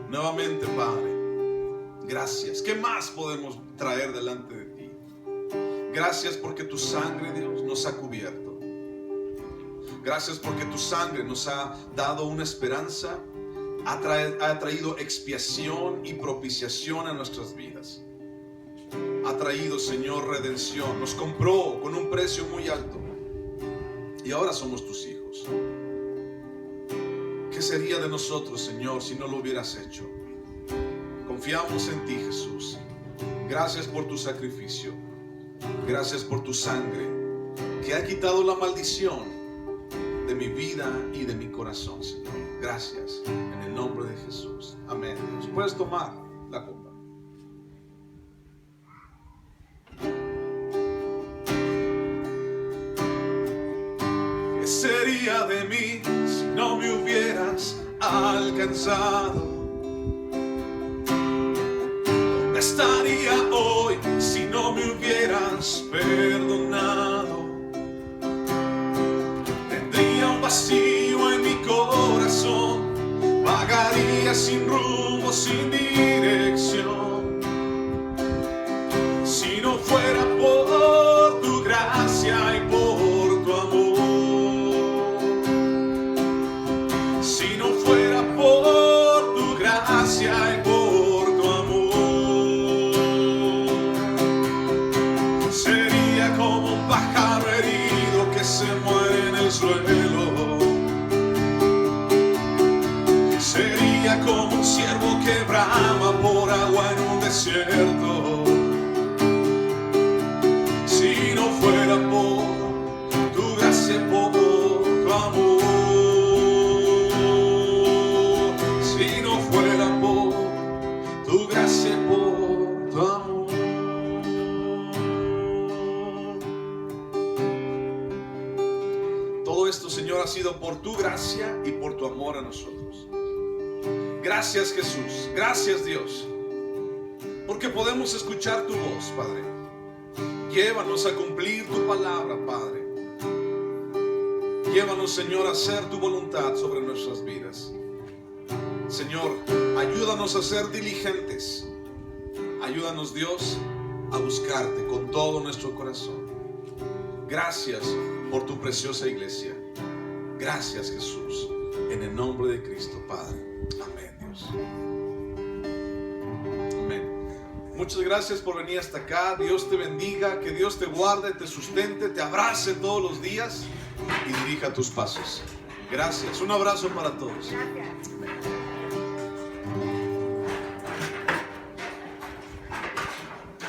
nuevamente, Padre, gracias. ¿Qué más podemos traer delante de ti? Gracias porque tu sangre, Dios, nos ha cubierto. Gracias porque tu sangre nos ha dado una esperanza, ha traído expiación y propiciación a nuestras vidas. Ha traído, Señor, redención. Nos compró con un precio muy alto y ahora somos tus hijos. ¿Qué sería de nosotros, Señor, si no lo hubieras hecho? Confiamos en ti, Jesús. Gracias por tu sacrificio. Gracias por tu sangre que ha quitado la maldición de mi vida y de mi corazón, Señor. Gracias, en el nombre de Jesús. Amén. Dios, puedes tomar la copa. ¿Qué sería de mí si no me hubieras alcanzado? ¿Dónde estaría hoy si no me hubieras perdonado? Tendría un vacío en mi corazón, vagaría sin rumbo, sin dirección. Si no fuera por tu gracia y por tu amor, si no fuera por tu gracia y por tu amor, sería como un pájaro herido que se muere en el suelo. Sería como un ciervo que brama por agua en un desierto. esto, Señor, ha sido por tu gracia y por tu amor a nosotros. Gracias, Jesús. Gracias, Dios, porque podemos escuchar tu voz, Padre. Llévanos a cumplir tu palabra, Padre. Llévanos, Señor, a hacer tu voluntad sobre nuestras vidas. Señor, ayúdanos a ser diligentes. Ayúdanos, Dios, a buscarte con todo nuestro corazón. Gracias por tu preciosa iglesia. Gracias, Jesús, en el nombre de Cristo, Padre. Amén, Dios. Amén. Muchas gracias por venir hasta acá. Dios te bendiga, que Dios te guarde, te sustente, te abrace todos los días y dirija tus pasos. Gracias. Un abrazo para todos. Gracias.